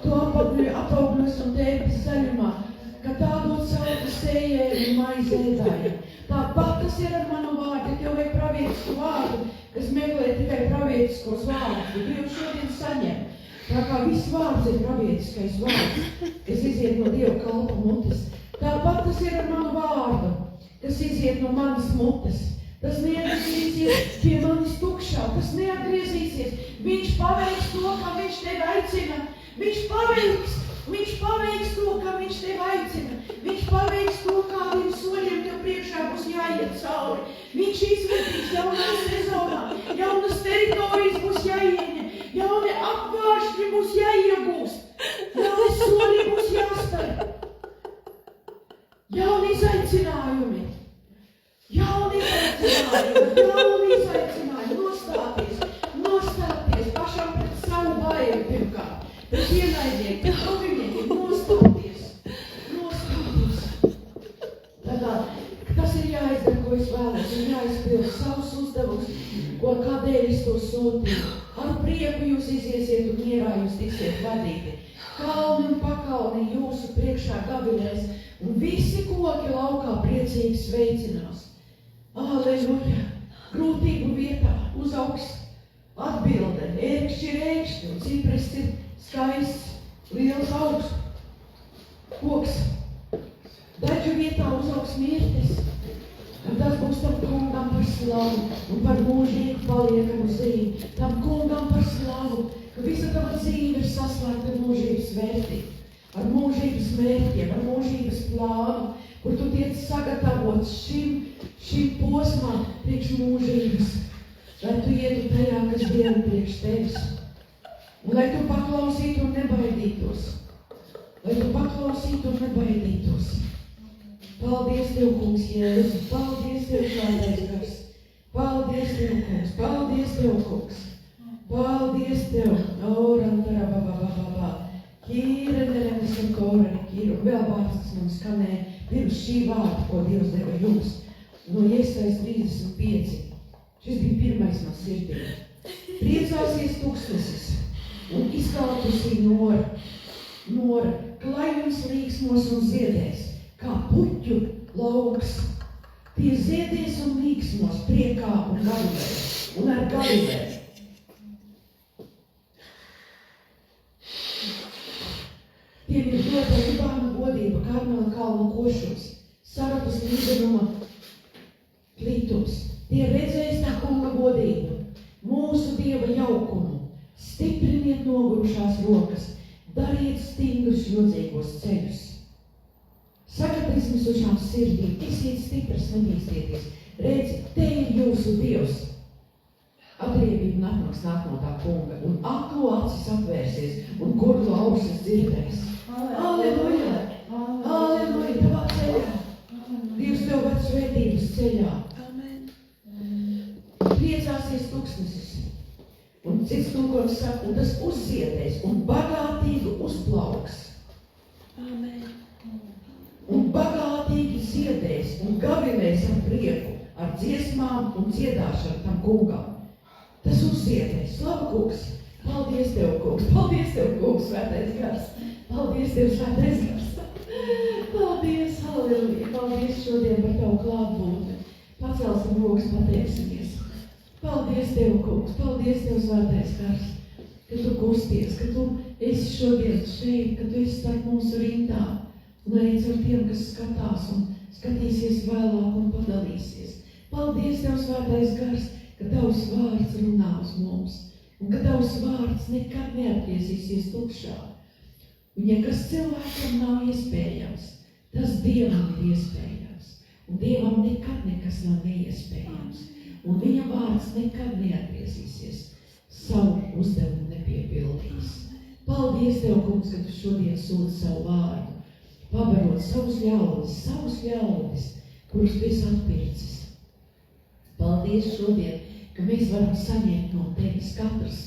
To apatni, apaugnus un tēpis zaļumā, ka tā dod savu sējēju maizēdāja. Tāpat tas ir ar manu vārdu, ja tev vajag pravietisku vārdu, kas meklē tikai pravietiskos vārdus, bet Dievs šodien saņem. Tā kā viss vārds ir pravietiskais vārds, kas iziet no Dieva kalpa mutes. Tāpat tas ir ar manu vārdu, kas iziet no manas mutes. Tas neatgriezīsies pie manis tukšā, tas neatgriezīsies. Viņš paveiks to, kā viņš tevi aicina. Viņš paveiks to, kā viņš tevi aicina. Viņš paveiks to, kādiem soļiem tev priekšā būs jāiet cauri. Viņš izvedīs jaunā sezonā, jaunas teritorijas būs jāieņem, jauni apvāršņi būs jāiegūst, jauni soļi būs jāspēr, jauni izaicinājumi. Jauni izaicinājumi, nostāties pašam pret savu bailu pirmkārt, pret ienaidniekiem, pret tuviniekiem, nostāties. Tātad, tas ir jāizdara, ko es vēlos, ir jāizpild savus uzdevumus, kādēļ es to sūtīju. Ar prieku jūs iziesiet un mierā jūs tiksiet vadīti. Kalni un pakalni jūsu priekšā gavilēs, un visi koki laukā priecīgi sveicinās. Aleluja! Grūtību vietā uzaugs atbilde. Ērkšķi ir ērkšķi, un ciprests ir skaists, liels augsts koks. Daļu vietā uzaugs mirtis, un tas būs tam kungam par slavu un par mūžīgu paliekamu zīmi. Tam kungam par slavu, ka visa tava dzīve ir saslēgta ar mūžības vērtību, ar mūžības mērķiem, ar mūžības plānu, kur tu tiec sagatavots šim posmam priekš mūžības, lai tu ietu tajā, kas Dievam priekš tevis. Un lai tu paklausītu un nebaidītos. Paldies Tev, kungs, Jēzus. Paldies Tev, Svētais Gars. Paldies Tev, kungs. Paldies Tev, kungs. Paldies Tev. Un vēl vārds, kas man skanēja pirms šī vārda, ko Dievs deva jums. No Iesais 35. Šis bija pirmais man sirdī. Priecāsies tūkstnesis un izkalpusī nora, klajums līksmos un ziedēs, kā puķu lauks. Tie ziedēs un līksmos priekā un galvēs, un ar galvēs. Tiem ir dota Libāna godība, Karmela kalna košums, Saratas līdenuma plītums. Tie redzēs tā kunga godību, mūsu Dieva jaukumu. Stipriniet nogurušās rokas, dariet stingrus jodzīgos ceļus. Sakat izmisušām sirdīm, esiet stipras, nebīstieties. Redzi, te ir jūsu Dievs. Atriebība natmaks nāk no tā kunga, un aklo acis atvērsies, un kurlo ausis dzirdēs. Aleluja! Aleluja! Tavā ceļā! Dievs tev ved svētības ceļā! Priecāsies tūkstnesis. Un cits tūkojums saka, un tas uzziedēs, un bagātīgi uzplauks. Amen. Un bagātīgi ziedēs, un gavilēs ar prieku, ar dziesmām un dziedāšanu tam kungam. Tas uzziedēs. Slavu kungs! Paldies Tev, kungs! Paldies Tev, kungs, Svētais Gars! Paldies Tev, Svētais Gars! Paldies, halleluja! Paldies šodien par Tavu klātbūtni. Pacelsim rokas, pateiksimies. Paldies Tev, kungs! Paldies Tev, Svētais Gars! Ka Tu kusties, ka Tu esi šodien šeit, ka Tu esi starp mūsu rindām. Un arī ar tiem, kas skatās un skatīsies vēlāk un padalīsies. Paldies Tev, Svētais Gars, ka Tavs vārds runā uz mums. Un ka Tavs vārds nekad neatgriezīsies tukšā. Un ja kas cilvēkam nav iespējams, tas Dievam ir iespējams. Un Dievam nekad nekas nav neiespējams. Un viņa vārds nekad neatgriezīsies. Savu uzdevumu nepiepildīs. Paldies Tev, kungs, ka Tu šodien sūti savu vārdu. Pabarot savus ļaudis, kurus Tu esi atpircis. Paldies šodien, ka mēs varam saņemt no Tevis katrs.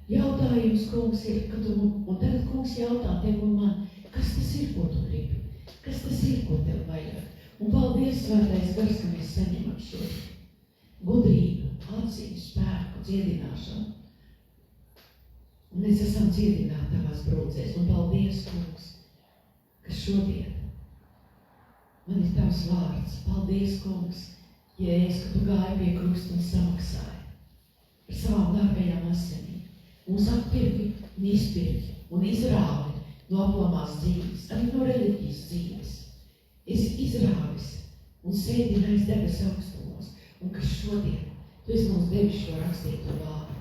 Jautājums, kungs, ir, ka Tu, un tagad, kungs, jautā Tev un man, kas tas ir, ko Tu gribi? Kas tas ir, ko Tev vajag? Un paldies, Svētais Gars, ka mēs saņemam šodien. Gudrību, atziņu, spēku, dziedināšanu. Un mēs esam dziedināti Tavās brūcēs. Un paldies, kungs, ka šodien Man ir tavs vārds. Paldies, kungs, Jēzus, ka tu gāji pie krusta un samaksāji par savām dārgajām asinīm. Mūs atpirki un izpirki un izrāvi no aplamās dzīves, arī no reliģijas dzīves. Esi izrāvis un sēdini aiz debes augstumos, un ka šodien tu esi mums devis šo rakstīto vārdu.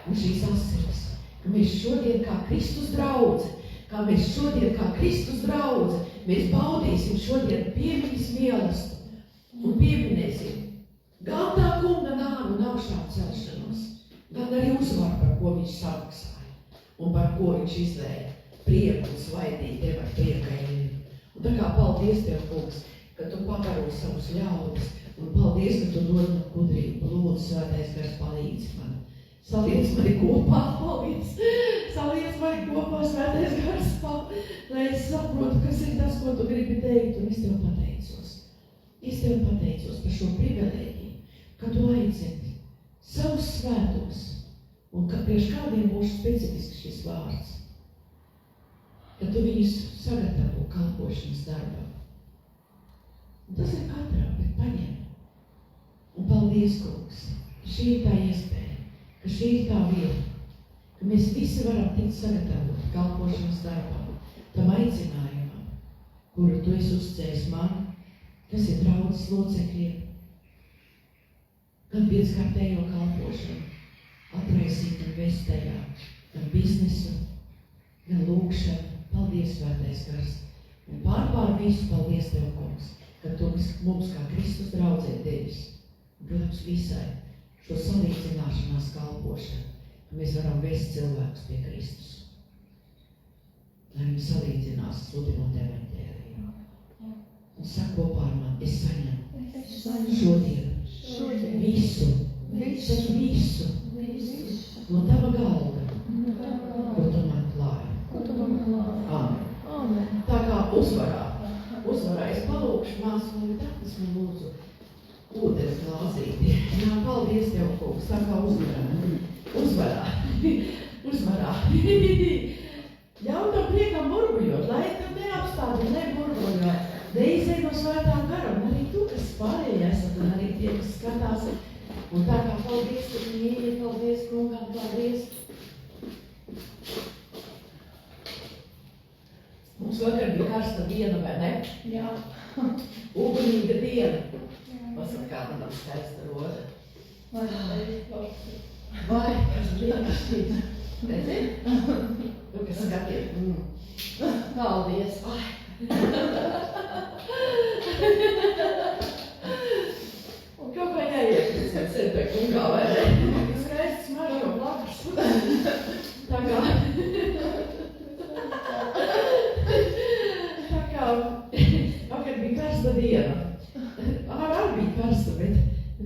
Un šīs asinis, ka mēs šodien kā Kristus draudze, mēs baudīsim šodien piemiņas mīlestību un pieminēsim gan tā kunga nāvi un augšām celšanos, gan arī uzvaru, par ko viņš samaksāja un par ko viņš izlēja prieku un svaidīja tev ar priekainību. Un tā kā paldies tev, kungs, ka tu pagaro savus ļaudis, un paldies, ka tu dod man gudrību. Lūdzu, Svētais Gars, palīdzi man. Saliec mani kopā, paldies. Saliec mani kopā, Svētais Gars, lai es saprotu, kas ir tas, ko tu gribi teikt, un es tev pateicos. Es tev pateicos par šo privilēģiju, ka tu aicini savus svētos, un ka priekš kādiem būs specifiski šis vārds, ka tu viņus sagatavo kalpošanas darbam. Un tas ir katram, bet paņem. Un paldies, kungs, ka šī ir tā iespēja, ka šī ir tā vieta, ka mēs visi varam tikt sagatavot kalpošanas darbam, tam aicinājumam, kuru tu esi uzcējis man, kas ir draudzes locekļiem, gan pieckārtējo kalpošanu, atraisīt un vest tajā, gan biznesu, gan lūgšanu. Paldies, Svētais Gars, un pār visu paldies tev, kungs, ka tu mums kā Kristus draudzē devis, un, protams, visai šo salīdzināšanās kalpošanu, ka mēs varam vest cilvēkus pie Kristus. Lai viņi salīdzinās sludinot evaņģēliju. Un saka kopā ar mani, es saņemu šodien visu no tava galda, ko tu man klāji. Amen. Tā kā uzvarā es palūkšu māsu un tāpēc man lūdzu ūdens glāzīti. Jā, paldies tev, kungs, tā kā uzvarā. Ļauj tam priekam burbuļot, lai tev neapstādi, neburbuļot. Neizej no svētām garam, arī tu, kas pārējie esat, un arī tie, kas skatās. Un tā kā paldies, ka mīļi, paldies, kungam, paldies. Mums vakar bija karsta diena, vai ne? Jā. Ugunīga diena. Pasaka, kāda nav skaista roza. Vai, kas brīnišķīgs. Redzi? Tu, kas skaties. Paldies. Un kaut kā jāiekļūst sēdē kungā, vai ne? Skaists smaržo blakus. Tā kā vakar bija karsta diena. Arī bija karsta, bet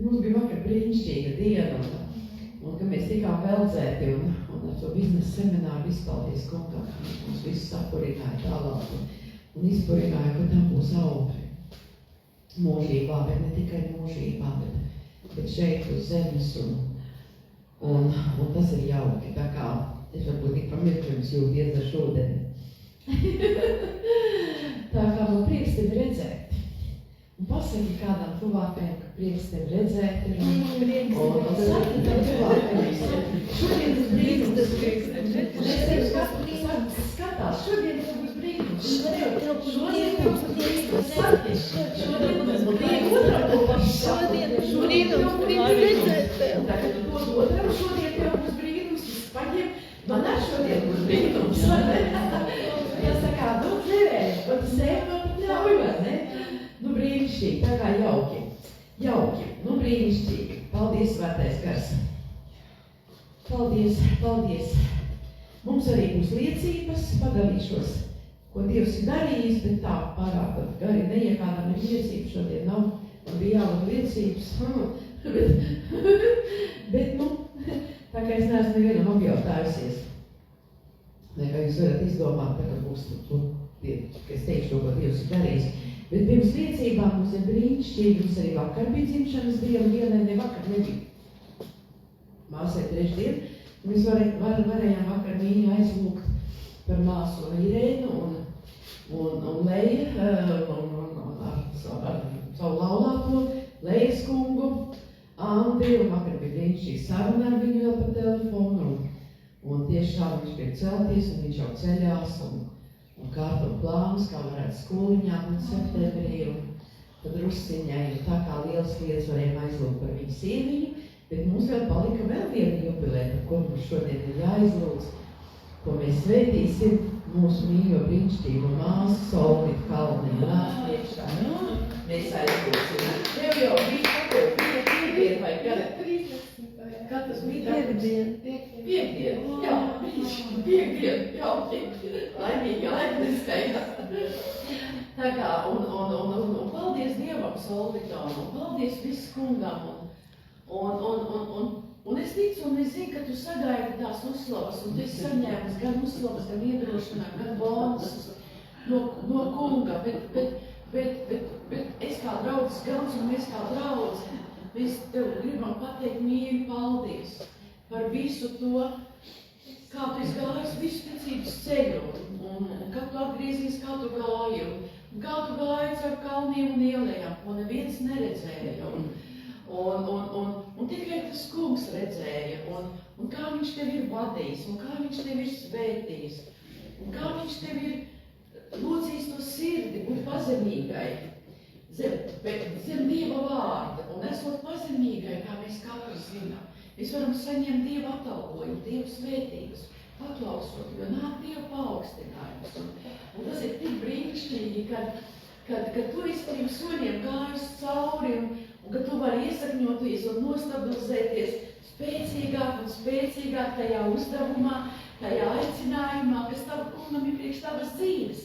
mums bija vakar brīnišķīga diena. Un ka mēs tikām veldzēti un ar to biznesa semināru izpaldies kungam, mums visus apurināja tālāk un izpurināja, ka tam būs augļi mūžībā, bet ne tikai mūžībā, bet šeit uz zemes un tas ir jauki. Tā kā es varbūt tik pamirkļums jūt iedzer šodien. Tā kā man prieks tevi redzēt. Un pasaki kādam tuvākajam, ka prieks tevi redzēt. Un saki tam tuvākajam. Šodien tas brīnums, tas prieks tevi redzēt. Es tevi skatās, šodien tev būs brīnums. Šodien tev būs brīnums. Saki, šodien tev būs brīnums. Otram to pašu saki. Šodien tev būs brīnums. Tagad tu dod otram, šodien tev būs brīnums. Paņem, man ar šodien būs brīnums. Jāsakā, nu cerēju, pat sev man pat ļauj, vai ne? Nu brīnišķīgi, tā kā jauki, nu brīnišķīgi. Paldies, Svētais Gars. Paldies. Mums arī būs liecības, pagalīšos, ko Dievs ir darījis, bet tā pārāk gari neiekādām ir liecības, šodien nav, man bija jābūt liecības. Bet, nu, tā kā es neesmu nevienam apjautājusies. Nekā jūs varat izdomāt, ka būs ka es teikšu to, ko Dievs ir darījis. Bet pirms liecībām mums ir brīnišķīgi, mums arī vakar bija dzimšanas diena, ne vakar nebija. Māsai trešdien, un mēs varējām vakar mīļi aizlūgt par māsu Irēnu un Leju, un ar Lejas kungu, Andi, un vakar bija brīnišķīga saruna ar viņu vēl pa telefonu, un tiešām viņš grib celties, un viņš jau ceļās, un kārto plānus, kā varētu skoliņām un septembrī, un tad Rusiņai tā kā liels lietas varējām aizlūgt par viņu sieviņu, bet mums vēl palika vēl viena jubilē, par ko mums šodien ir jāizlūdz, ko mēs svētīsim mūsu mīļo brīnišķīgo māsu Solvita Kalniņu nāc priekšā. Mēs aizlūksim. Tev jau bija piekdien vai kad tas bija? Piekdien, jā, piekdien, laimīgi laimniskajā. Tā kā, un paldies Dievam Solvitam, un paldies visu kungam, un es ticu, un es zinu, ka tu sagaidi tās uzslavas, un tu esi saņēmis gan uzslavas, gan iedrošināt, gan bonusus no kunga, bet es kā draudzes gans, un mēs kā draudz, mēs tev gribam pateikt mīļi paldies par visu to, kā tu esi gājis visu ticības ceļu, un kā tu atgriezies, kā tu gāji, un kā tu gāji caur kalniem un ielējām, ko neviens neredzēja. Un tikai tas kungs redzēja, un kā viņš tev ir vadījis, un kā viņš tev ir svētījis, un kā viņš tev ir lūdzījis no sirdi būt pazemīgai, zem Dieva vārda, un esot pazemīgai, kā mēs katrs zinām. Mēs varam saņemt Dieva atalgojumu, Dieva svētības, paklausot, jo nāk Dieva paaugstinājums. Un tas ir tik brīnišķīgi, kad tu esi tiem soļiem gājus cauri, un ka tu vari iesakņoties un nostabilizēties spēcīgāk un spēcīgāk tajā uzdevumā, tajā aicinājumā, kas tavu kungam ir priekš tavas dzīves.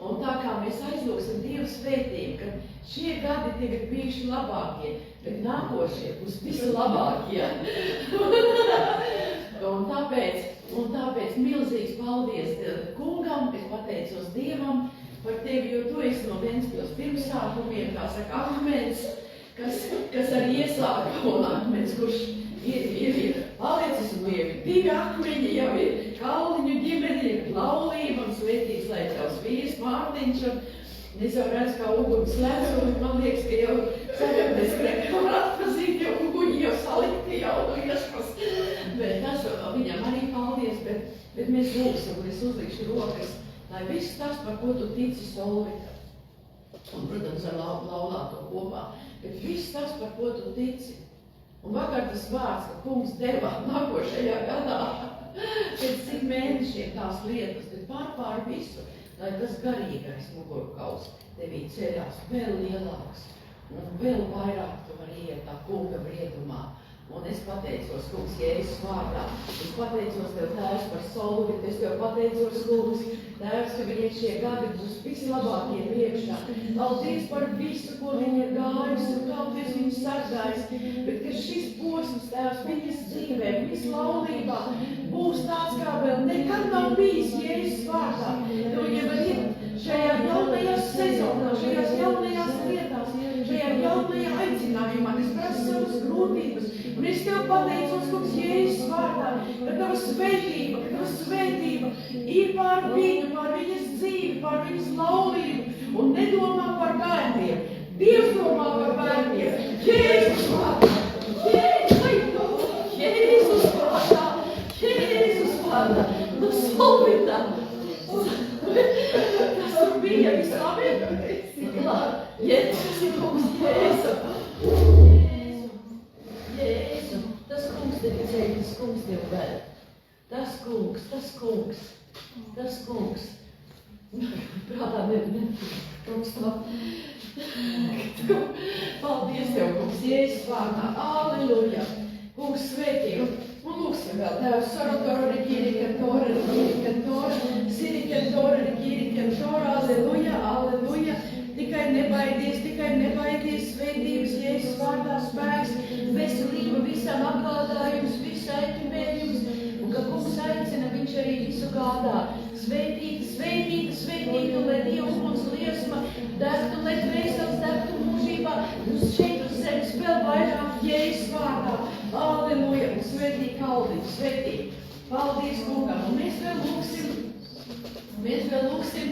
Un tā kā mēs aizlūksim Dievu svētību, ka šie gadi tev ir bijuši labākie, bet nākošie būs vislabākie. un tāpēc milzīgs paldies kungam, es pateicos Dievam par tevi, jo tu esi no Ventspils pirmsākumiem, kā saka, akmens, kas arī iesāka, un akmens, kurš ir palicis, un jau ir 2 akmeņi, jau ir Kalniņu ģimene, ir laulība, un svētīts, lai tavs vīrs Mārtiņš, un es jau redzu, kā uguns lēc, un man liekas, ka jau sagatnes krekam var atpazīt, jo uguņi jau salikti jau no iešpas. Bet tas viņam arī paldies, bet mēs lūksim, un es uzlikšu rokas, lai viss tas, par ko tu tici Solvita, un, protams, ar laulāto kopā, bet viss tas, par ko tu tici. Un vakar tas vārds, ka kungs deva nākošajā gadā, pēc cik mēnešiem tās lietas, bet pār visu, lai tas garīgais mugurkauls tevī ceļās vēl lielāks un vēl vairāk tu vari iet tā kunga briedumā. Un es pateicos, kungs, Jēzus vārdā. Es pateicos tev, Tēvs, par Solvitu. Es tev pateicos, kungs, Tēvs, ka viņai šie gadi būs vislabākie priekšā. Paldies par visu, ko viņa ir gājusi un kā tu esi viņu sargājis. Bet ka šis posms, Tēvs, viņas dzīvē, viņas laulībā būs tāds, kā vēl nekad nav bijis Jēzus vārdā. Tu viņai var iet šajā jaunajās sezonā, šajās jaunajās lietās, šajā jaunajā aicinājumā, kas prasa savas grūtības. Un es tev pateicos, kungs, Jēzus vārdā, ka tava svētība ir pār viņu, pār viņas dzīvi, pār viņas laulību un nedomā par bērniem. Dievs domā par bērniem. Jēzus vārdā! Jēzus vārdā! Jēzus vārdā! No Solvita! Tas tur bija vislabi? Jēzus, kungs, Jēzu! Jēzu, tas kungs tevi ceļ, tas kungs tevi vēl. Tas kungs. Prātā kungs to. Paldies tev, kungs, Jēzus vārdā. Aleluja. Kungs svētī. Un lūksim vēl Tēvs, Sorotora, Rikīri, Kantora, Siri, Kantora, Rikīri, Kantora, aleluja, aleluja. Tikai nebaidies, svētības Jēzus vārdā spēks, veselība, visam apgādājums, visu aitimējums, un ka kungs aicina, viņš arī visu gādā. Svētīta, lai Dievs mums liesma degtu, lai dvēseles degtu mūžībā, uz šeit uz zemes vēl vairāk Jēzus vārdā. Aleluja, un svētī Kalniņu, svētī. Paldies kungam, un mēs vēl lūksim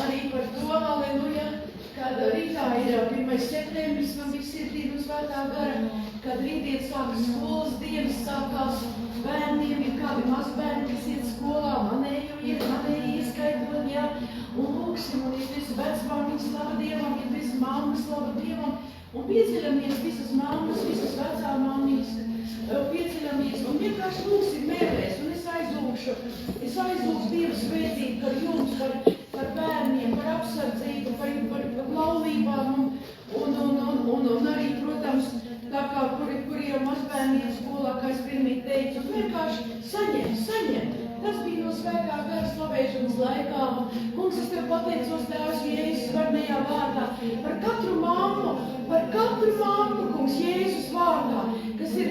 arī par to, aleluja, kad rītā ir 1. septembris man bija sirdī no svētā gara, kad rītdien sākas skolas dienas, sākās bērniem, ir kādi mazbērni, kas iet skolā, manēju ieskaitot, jā, un lūksim, un ir visi vecbārniņi, slava Dievam, ir visi mammas, slava Dievam, un pieceļamies visas mammas, visas vecā mammas, pieceļamies, un vienkārši lūksim mērēs, un es aizlūkšu Dievu svētību par jums, par bērniem, par apsardzību, par laulībām, un arī, protams, tā kā kuriem mazbērniem skolā, kā es pirmīt teicu, vienkārši saņem. Tas bija no svētā gara slavēšanas laikā. Kungs, es tev pateicos, Tēvs, Jēzus varnajā vārdā, par katru mammu, kungs, Jēzus vārdā, kas ir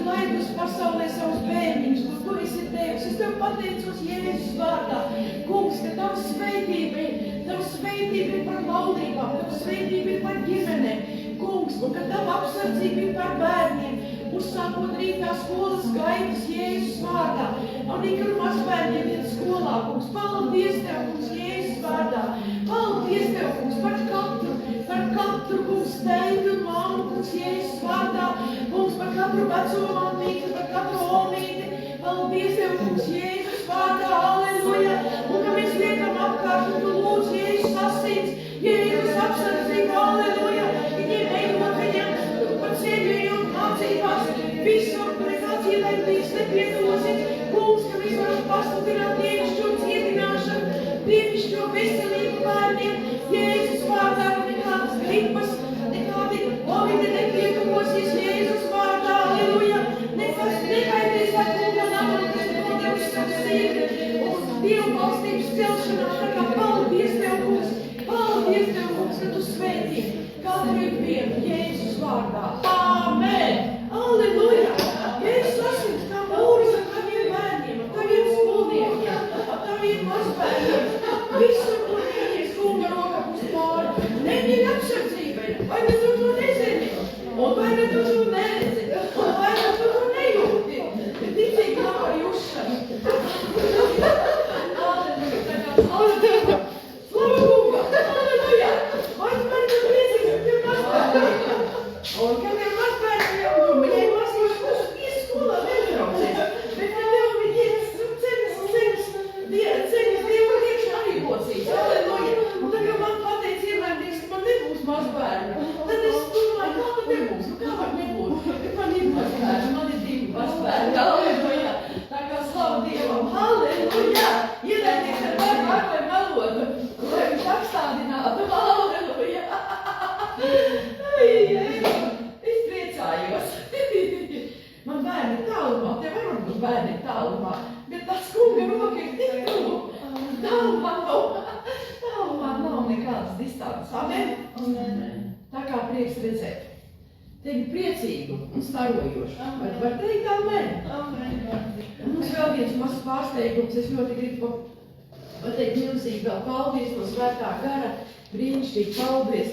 laidusi pasaulē savus bērniņus, kur tu esi Tevs. Es tev pateicos, Jēzus vārdā, kungs, ka tava svētība ir par laulībām, tava svētība ir par ģimenēm, kungs, un ka tava apsardzība ir par bērniem, uzsākot rītā skolas gaitas Jēzus vārdā, un ikru mazbērniem iet skolā, kungs, paldies Tev, kungs, Jēzus vārdā, paldies Tev, kungs, par katru, kungs, tēti un māmu, kungs, Jēzus vārdā, kungs, par katru veco mammīti, par katru omīti, paldies Tev, kungs, Jēzus vārdā, aleluja, un ka mēs liekam apkārt, un tu lūdz Jēzus asins, Jēzus apsardzību, aleluja, viņiem ejot viņam par ceļiem, mācībās, visur, pret atzīmēt, Dievs nepiedosies, kungs, ka mēs varam pasludināt dievišķo cietināšanu, dievišķo veselību bērniem, Jēzus vārdā, nekādas gripas, nekādi ovidi nepiedosies, Jēzus vārdā, aleluja, nekas nekaitēs, lai kunga navam, kas nodevis savu sirdi, un Dievu valstības celšanā, tā kā paldies Tev, kungs, ka Tu svētī katru ikvienu Jēzus vārdā. Āmen! Aleluja! Jēzus asins kā mūris ar taviem bērniem, ar taviem skolniekiem, ar taviem mazbērniem. Visur, kur ienies kunga roka uz pāri. Neņem apsardzībai, vai ne tu to nezini? Un vai ne tu to neredzi? Un vai ne tu to nejūti? Ticīgi nav ar jušanu. Aleluja! Slava kunga! Aleluja! Vai tu mani tu priecīgs, ka tev mazbērni? Un kad tev mazbērni jau viņai mācījuši, kurš skolā nebraucies, bet kad tev viņi ceļas Dievu priekšā arī mocīs. Aleluja! Un tad, kad man pateica ievērdīgs, ka man nebūs mazbērni, tad es domāju, kā tad nebūs? Nu kā var nebūt? Kad man ir mazbērni, man ir 2 mazbērni. Aleluja! Tā kā slava Dievam. Aleluja! Ievērdīgs ar barbu vai melotu, lai viņš apstādinātu. Aleluja! Es priecājos. Man bērni tālumā, tev var būt bērni tālumā, bet tās kunga roka ir tik tuvu. Tālumā nav nekādas distances. Amen? Tā kā prieks redzēt. Tevi priecīgu un starojošu. Var teikt amen? Mums vēl viens mazs pārsteigums. Es ļoti gribu pateikt milzīgi vēl paldies no svētā gara. Brīnišķīgi paldies.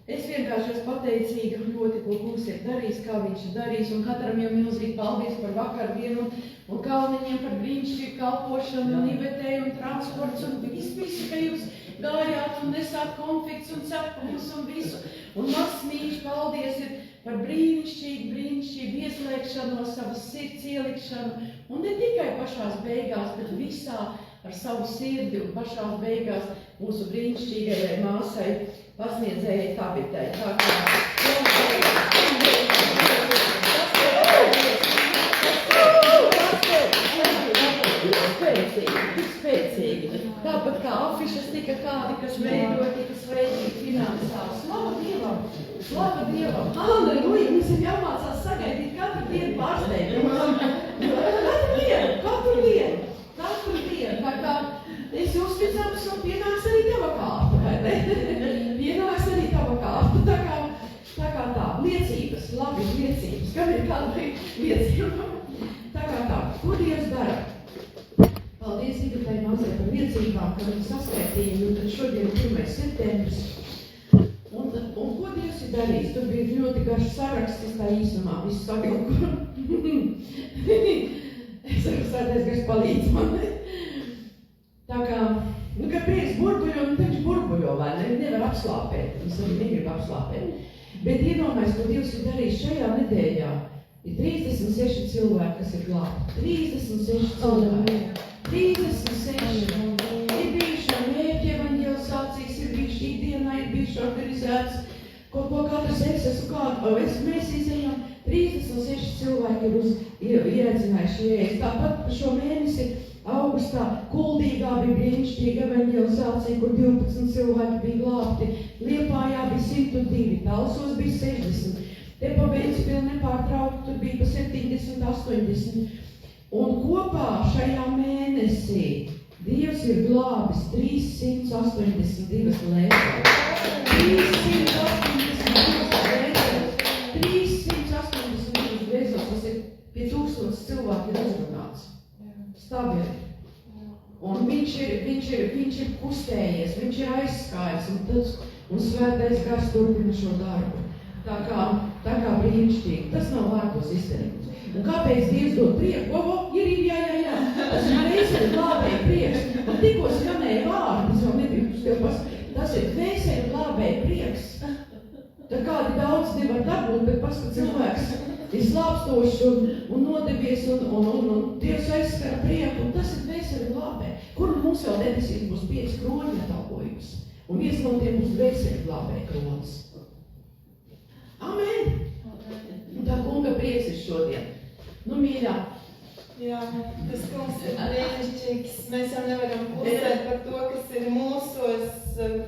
Es vienkārši esmu pateicīga ļoti, ko kungs ir darījis, kā viņš ir darījis, un katram jau milzīgi paldies par vakardienu un Kalniņiem par brīnišķīgu kalpošanu un Ivetei un transports un visu, ka jūs gājāt un nesāt konfekts un cepumus un visu. Un mazs mīļš paldies ir par brīnišķīgu ieslēgšanos, savas sirds ielikšanu, un ne tikai pašās beigās, bet visā ar savu sirdi un pašās beigās mūsu brīnišķīgajai māsai, pasniedzējai Tabitai. Tā kā spēcīgi. Tāpat kā afišas tika kādi, kas veidoja, tika sveitīgi finansiāli. Slava Dievam! Halleluja! Mums ir jāmācās sagaidīt katru dienu pārsteigumu. Katru dienu. Tā kā es uzticams, un pienāks arī tava kārta, vai ne? Pienāks arī tava kārta. Tā kā tā. Liecības, labi liecības. Kad ir kāda liecība? Tā kā tā. Ko Dievs dara? Paldies Ivetai mazai par liecībām, ka viņi saskaitīja, un tad šodien 1. septembris. Un ko Dievs ir darījis? Tur bija ļoti garš saraksts, es tā īsumā visu savilku. Es varu sēdēs, kas palīdz man. Tā kā, kad prieks burbuļo, viņš burbuļo, vai ne? Nevar apslāpēt. Viņas arī negrib apslāpēt. Bet iedomājies, ko Dievs ir darījis šajā nedēļā. Ir 36 cilvēki, kas ir glābti. 36 cilvēki. 36. Ir bijuši mērķi evaņģelizācijas, ir bijuši ikdienā, ir bijuši organizēts kaut ko katrs mēs izējām. 36 cilvēki ir ieaicinājuši Jēzus. Tāpat šo mēnesi augustā Kuldīgā bija brīnišķīga evaņģelizācija, kur 12 cilvēki bija glābti. Liepājā bija 102, Talsos bija 60. Te pa Ventspili nepārtraukti, tur bija pa 70, 80. Un kopā šajā mēnesī Dievs ir glābis 382 lēcēs. 382 lēcēs, tas ir pie 1000 cilvēki ir uzrunāts. Stabili. Un viņš ir kustējies, viņš ir aizskājis, un svētais gars turpina šo darbu. Tā kā brīnišķīgi. Tas nav vārtos izteikums. Un kāpēc Dievs dod prieku? Jā. Tas ir dvēseli glābēja prieks. Un tikko skanēja vārdi, es vēl nebiju uz tev tas ir dvēseli glābēja prieks. Tā kādi daudz nevar dabūt, bet paskat cilvēks ir slāpstošs un nodevies un Dievs aizskara prieku. Un tas ir dvēseli glābēja. Kur mums vēl debesīs būs 5 kroņu atalgojums? Un viens no tiem būs dvēseli glābēja kronis. Amen! Un tā kunga prieks ir šodien. Mīļā. Jā, tas kungs ir brīnišķīgs. Mēs jau nevaram klusēt par to, kas ir mūsos.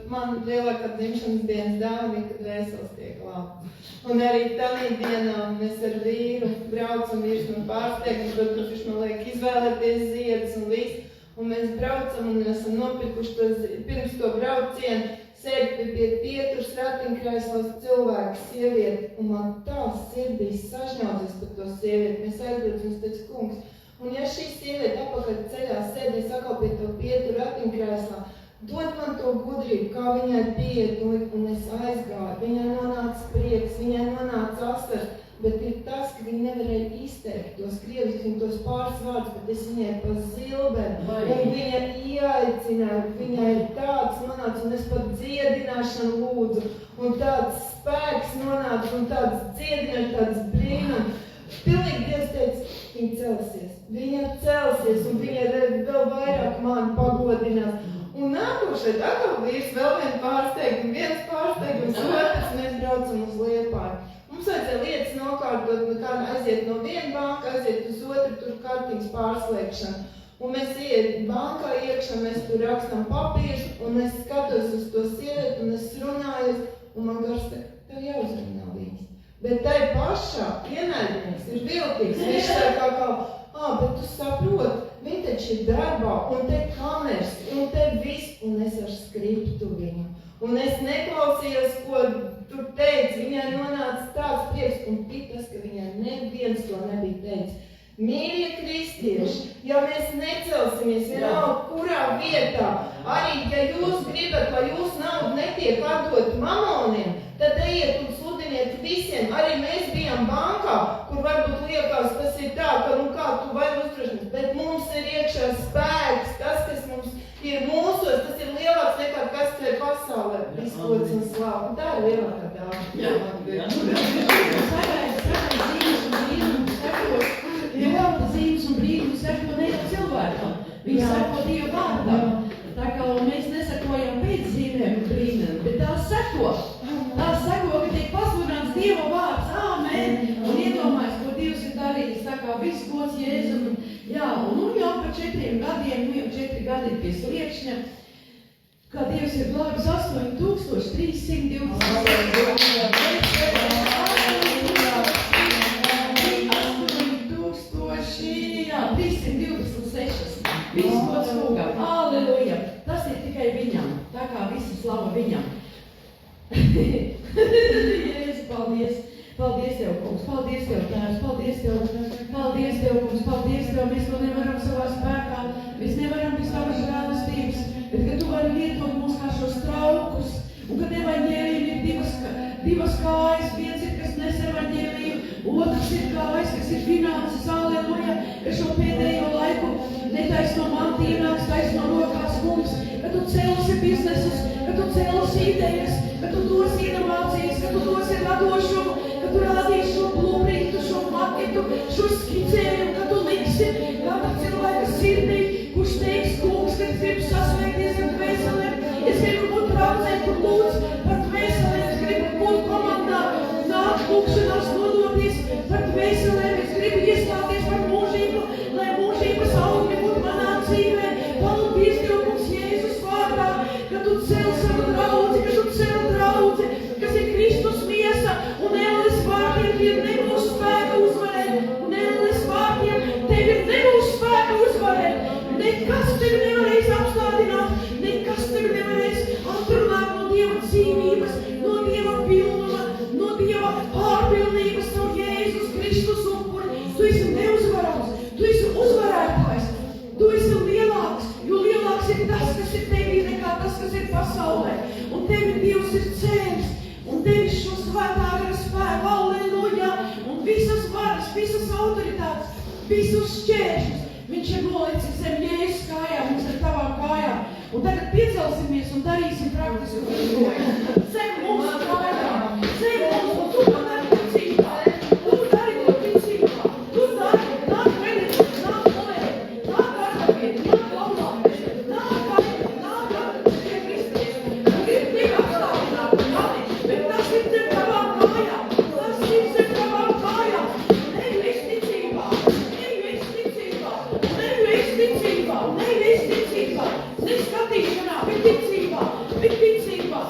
Man lielākā dzimšanas dienas dāvana, kad dvēseles tiek glābtas. Un arī tādā dienā mēs ar vīru braucam, vīrs man pārsteigums, protams, viņš man liek izvēlēties ziedus un viss. Un mēs braucam un esam nopirkuši pirms to braucienu. Sēdi pie pieturas ratiņkrēslos cilvēks, sievieti, un man tā sirdīs sažņaudzies par to sievieti. Mēs aizbraucam, un es teicu, kungs, un ja šī sievieti apakaļ ceļā sēdīs atkal pie to pietura ratiņkrēslā, dod man to gudrību, kā viņai pieiet, un es aizgāju. Viņai nonāca prieks, viņai nonāca asars, bet ir tas, ka viņa nevarēja izteikt tos krieviski, viņa tos pāris vārdus, bet es viņai pa zilbeni, un viņa ieaicināja, viņai ir tāds nonāca, un es pat dziedināšanu lūdzu, un tāds spēks nonāca, un tāds dziedināšana, tāds brīnums. Pilnīgi Dievs teica, viņa celsies, un viņa vēl vairāk mani pagodinās. Un nākošais atkal vīrs vēl viens pārsteigums, otrs mēs braucam uz Liepāju. Mums vajadzēja lietas nokārtot, kā aiziet no viena banka, aiziet uz otru, tur kartiņas pārslēgšana. Un mēs iet bankā iekšā, mēs tur rakstam papīrus, un es skatos uz to sievieti, un es runājos, un man gars teikt, tev jāuzrunā viņas. Bet tai pašā ienaidnieks ir viltīgs, viņš saka bet tu saproti, viņi taču ir darbā, un te kameras, un te viss, un es ar skriptu viņu. Un es neklausījos, ko tur teica, viņai nonāca tāds prieks, un bija tas, ka viņai neviens to nebija teicis. Mīļie kristieši, ja mēs necelsimies vienalga kurā vietā, arī, ja jūs gribat, lai jūsu nauda netiek atdot mamoniem, tad ejiet un sludiniet visiem. Arī mēs bijām bankā, kur varbūt liekas, tas ir tā, ka kā tu vari uztrašņas, bet mums ir iekšā spēks, tas, kas mums ir mūsos, tas ir lielāks nekā kas te pasaulē izkots un slāv. Tā ir lielākā zīmes un brīnums seko ne jau cilvēkam, viņi seko Dieva vārdam. Tā kā mēs nesakojam pēc zīmēm un brīnumiem, bet tās seko, ka tiek pasludināts Dieva vārds, āmen, un iedomājas, ko Dievs ir darījis, tā kā viss gods Jēzum, un jau par 4 gadiem, jau 4 gadi ir pie sliekšņa, kā Dievs ir glābis 8320. Viss gods kungam. Halleluja. Tas ir tikai viņam. Tā kā visi slava viņam. Jēzus, paldies. Paldies Tev, kungs. Paldies Tev, Tēvs. Paldies Tev. Paldies Tev, kungs. Paldies Tev. Mēs to nevaram savā spēkā. Mēs nevaram bez Tavas žēlastības. Bet, ka Tu vari lietot mūs kā šos traukus. Un, kad evaņģēlijam ir divas kājas. Viens ir, kas nes evaņģēliju. Otrs ir kājas, kas ir finanses. Halleluja. Ka šo pēdējo laiku netaisno mantī nāks, taisno rokās kungs, bet tu celsi biznesus, ka tu celsi idejas, ka tu dosi inovācijas, ka tu dosi radošumu, ka tu rādīsi šo blueprintu, šo maketu, šo skicējumu, ka tu liksi kāda cilvēka sirdī, kurš teiks, kungs, kad gribu sasniegties ar dvēselēm, es gribu būt draudzē, kur lūdz par dvēselēm, es gribu būt komandā, nāk lūkšanās nodoties par dvēselēm, es gribu iestāties par mūžību, lai mūžības augļi būtu manā dzīvē. Paldies Tev, kungs, Jēzus vārdā, ka tu cel savu draudzi, ka tu cel draudzi, kas ir Kristus miesa, un elles vārdiem Tev nebūs spēka uzvarēt, un elles vārdiem Tev nebūs spēka uzvarēt. Nekas Tev nevarēs apstādināt, nekas Tev nevarēs atrunāt no Dieva dzīvības, no Dieva pilnuma, no Dieva pārpilnības, no Jēzus Kristus upuri. Tu esi neuzvarams, tu esi uzvarētājs, tu esi lielāks, jo lielāks ir tas, kas ir Tevī, nekā tas, kas ir pasaulē. Un Tevi Dievs ir cēlis, un Tevi šo svētā gara spēku, halleluja, un visas varas, visas autoritātes, visus šķēršļus. Viņš ir nolicis zem Jēzus kājām, mums ar tavām kājām. Un tagad piecelsimies un darīsim praktisku līgojumu. Zem mums kājām, zem mums, un tu man arī ticībā. Tu dari to ticībā. Tu dari, nāk venīt, nāk molēt, nāk ārdaviet, nāk laulāties, nāk ārdaviet, nāk ārdaviet, pie Kristus. Un ir tik apstāvināt mani, bet tas ir zem tavām kājām. Tas ir zem tavām kājām. Nevis ticībā, nevis ticībā, nevis ticībā, nevis ticībā, neskatīšanā, bet ticībā,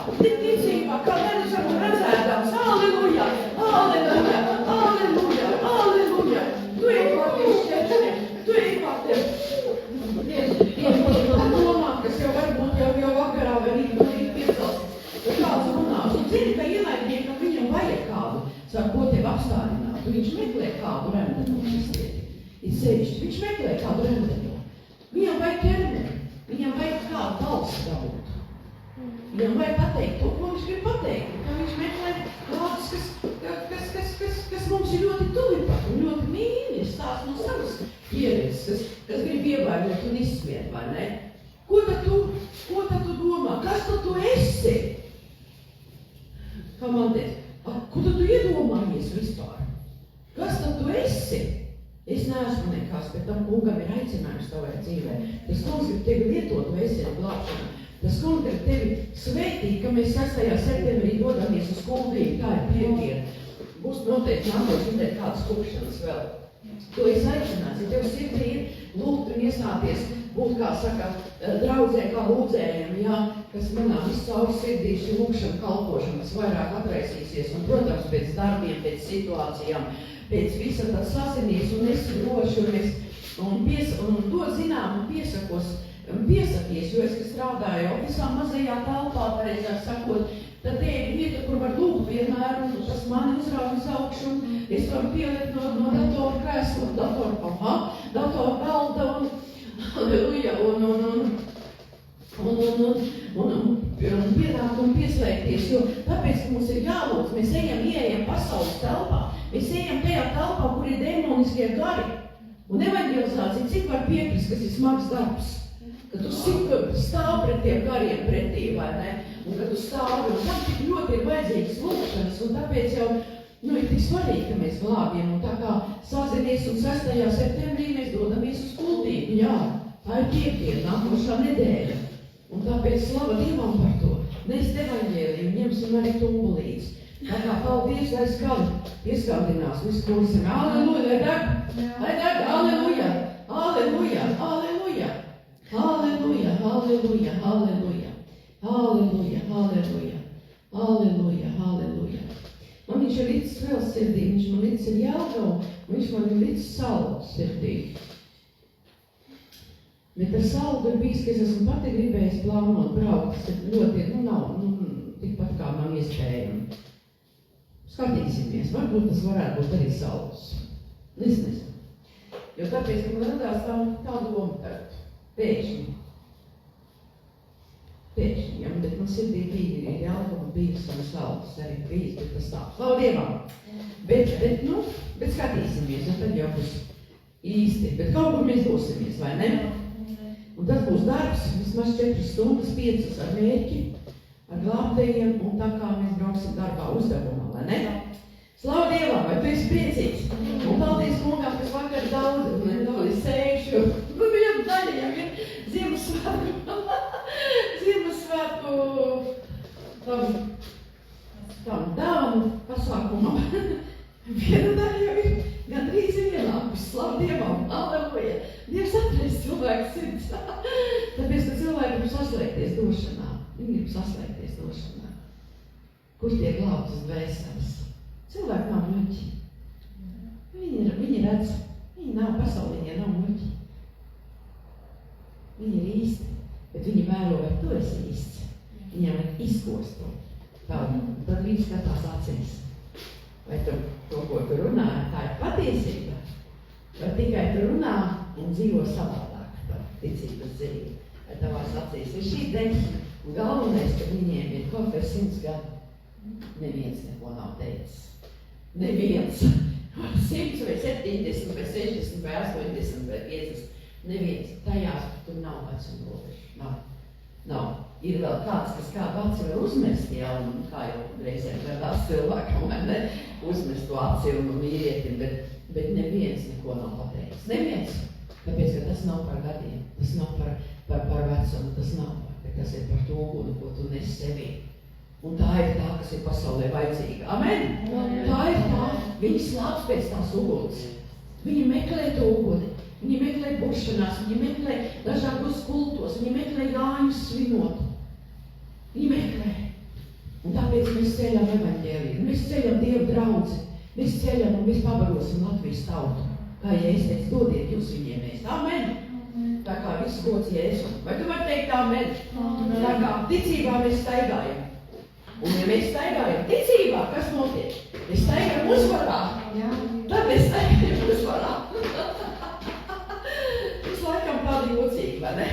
kā neredzam un redzētams. Halleluja, halleluja, halleluja, halleluja. Tu iepārties šķēršļiem, tu iepārties. Tā domā, kas jau varbūt jau vakarā vai rīt piecels, vai kāds runās. Un zini, ka ienaidniekam viņam vajag kādu, savu, ko tev apstādināt. Viņš meklē kādu remdenu kristieti. Ir sevišķi, viņš meklē kādu remdenu. Viņam vajag ķermeni, viņam vajag kādu balsi dabūt. Viņam vajag pateikt to, ko viņš grib pateikt. Kā viņš meklē kādus, kas mums ir ļoti tuvi pat un ļoti mīļi, stāst no savas pieredzes, kas grib ievainot un izsmiet, vai ne? Ko tad tu domā? Kas tad tu esi? Kā man teic, ko tad tu iedomājies vispār? Kas tad tu esi? Es neesmu nekas, bet tam kungam ir aicinājums tavai dzīvē. Tas kungs grib tevi lietot vēsēju glābšanā. Tas kungs grib tevi sveitīt, ka mēs 6. septembrī dodamies uz kuldību, tā ir piekdiena. Būs noteikti nākot dzirdēt kādas kupšanas vēl. To es aicināts, ja tev sirdī ir lūgt un iestāties, būt, kā saka, draudzē, kā lūdzējiem, jā, kas manā viscauri sirdī šī lūkšana kalpošana, kas vairāk atraisīsies, un, protams, pēc darbiem, pēc situācijām, pēc visa tā sasinies un esi droši, un dod zinām un piesakies, jo es, kas strādāju visā mazajā telpā, pareizāk sakot, tad te ir vieta, kur var lūgt vienmēr, un tas mani uzrauj uz augšu, un es varu pielikt no datora krēsla, datora galda, halleluja, un pienākt un pieslēgties, jo tāpēc, ka mums ir jālūdz, mēs ieejam pasaules telpā, mēs ejam tajā telpā, kur ir demoniskie gari, un evangelizācija cik var piekrist, kas ir smags darbs, ka tu stāv pret tiem gariem pretī, vai ne, un ka tu stāvi, un tam tik ļoti ir vajadzīgas lūkšanas, un tāpēc jau, ir tik svarīgi, ka mēs glābjam, un tā kā sazinies, un 6. septembrī mēs dodamies uz kuldību, jā, tā ir piekdiena, nākošā nedēļa. Un tāpēc slava Dievam par to. Nest evaņģēliju, ņemsim arī tumbu līdz. Tā kā paldies, lai skali pieskaldinās visu, ko visam. Halleluja, lai deg, halleluja, halleluja, halleluja, halleluja, halleluja, halleluja, halleluja, halleluja, halleluja, halleluja. Man viņš ir līdz vēl sirdī, viņš man līdz ir Jelgavu, viņš man ir līdz Salu sirdī. Bet ar Saldu ir bijis, ka es esmu pati gribējis plānot braukt, tas ļoti, nav, tikpat kā man iespējami. Skatīsimies, varbūt tas varētu būt arī Salds. Es nezinu. Jo tāpēc, ka man radās tā doma tagad, pēkšņi, jā, bet man sirdī bija Jelgava bijis un Salds arī bijis, bet tas tā, slavu Dievam. Bet skatīsimies, un tad jau būs īsti, bet kaut kur mēs dosimies, vai ne? Un tas būs darbs, vismaz 4 stundas, 5 ar mērķi, ar glābtējiem, un tā kā mēs brauksim darbā uzdevumā, vai ne? Slavu Dievam, vai tu esi priecīgs? Un paldies kungām, kas vakar daudz sēžu. Viņam daļajam ir Ziemassvētku tam dāvanu pasākumam. Viena daļa jau ir gandrīz ienākusi. Slavu Dievam, aleluja. Dievs atreiz cilvēku sirds. Tāpēc, ka cilvēki grib saslēgties došanā. Viņi grib saslēgties došanā. Kur tiek glābtas dvēseles? Cilvēki nav muļķi. Viņi redz. Viņi nav pasaulē, viņi nav muļķi. Viņi ir īsti, bet viņi vēro, vai tu esi īsts. Viņam ir izkost to. Tad viņi skatās acīs. Vai tu to, ko tu runā, tā ir patiesība? Vai tikai tu runā un dzīvo savādāk tā ticības dzīvi? Vai tavās acīs ir šī deksme? Un galvenais, ka viņiem ir kaut kas 100 gadu. Neviens neko nav teicis. Neviens. 100 vai 70 vai 60 vai 80 vai 50. Neviens. Tajās tur nav vecuma robežu. Nav. Ir vēl kāds, kas kādu aci var uzmest jau, un kā jau reizēm gadās cilvēkam, vai ne? Uzmest to aci un vīrietim, bet neviens neko nav pateicis. Neviens. Tāpēc, ka tas nav par gadiem. Tas nav par vecumu. Tas nav. Bet tas ir par to uguni, ko tu nes sevī. Un tā ir tā, kas ir pasaulē vajadzīga. Amen? Tā ir tā. Viņi slāps pēc tās uguns. Viņi meklē to uguni. Viņi meklē buršanās, viņi meklē dažādos kultos, viņi meklē gājumus svinot. Viņi meklē. Un tāpēc mēs ceļam evaņģēliju. Mēs ceļam Dievu draudzi. Mēs ceļam un mēs pabarosim Latvijas tautu. Kā Jēzus teica, dodiet jūs viņiem ēst. Amen? Tā kā viss gods Jēzum. Vai tu vari teikt amen? Tā kā ticībā mēs staigājam. Un ja mēs staigājam ticībā, kas notiek? Mēs staigājam uzvarā. Tad mēs staigājam uzvarā. Tas laikam tādi jocīgi, vai ne?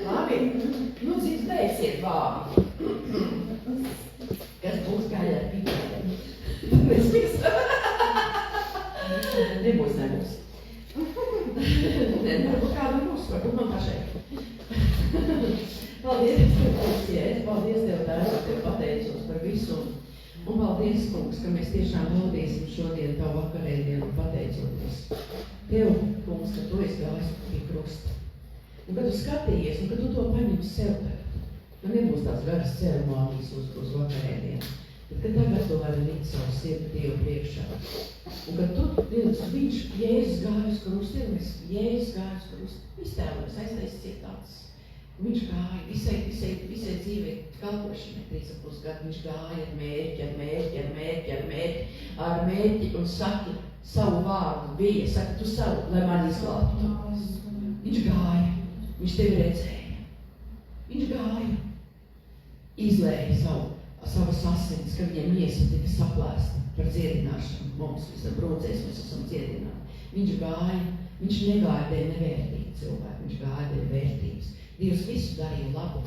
Labi, nu dzirdēsiet vārdu. Kas būs gaļa ar pipēm? Nebūs. Varbūt kādu būs, varbūt man pašai. Paldies, paldies Tev, Tēvs, Tev pateicos par visu. Un paldies, kungs, ka mēs tiešām baudīsim šodien Tavu vakarēdienu pateicoties. Tev, kungs, ka Tu esi gājis pie krusta. Un kad Tu skatījies, un kad Tu to paņem sev tagad, ka nebūs tās garas ceremonijas uz vakarēdienu, bet ka tagad Tu vari likt savu sirdi Dievu priekšā. Un kad Tu viņš Jēzus gāja uz krustu, Jēzus gāja uz krustu, iztēlojas aiztais cietāts. Viņš gāja visai dzīvē kalpošanai 3,5 gadu. Viņš gāja ar mērķi un saki savu vārdu bija, saki tu savu, lai man izglābtu. Viņš gāja, viņš tevi redzēja. Viņš gāja, izlēja savas asinis, ka viņiem miesa tika saplēsta par dziedināšanu. Mums visam brūcēs mēs esam dziedināti. Viņš gāja, viņš negāja dēļ nevērtīgi cilvēki, viņš gāja dēļ vērtības. Dievs visu darīja labu.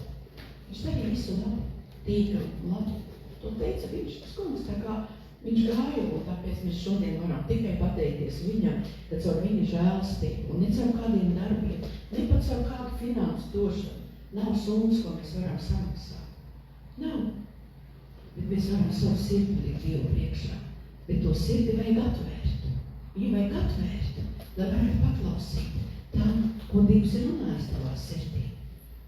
Viņš darīja visu labu, tīkamu labu. To teica viņš, tas kungs, tā kā viņš gāja, un tāpēc mēs šodien varam tikai pateikties viņam, ka caur viņa žēlstību, un ne caur kādiem darbiem, ne pat caur kādu finansu došanu. Nav summas, ko mēs varam samaksāt. Nav. Bet mēs varam savu sirdi likt Dievu priekšā. Bet to sirdi vajag atvērt. Viņu vajag atvērt, lai varētu paklausīt tam, ko Dievs ir runājis tavā sirdī.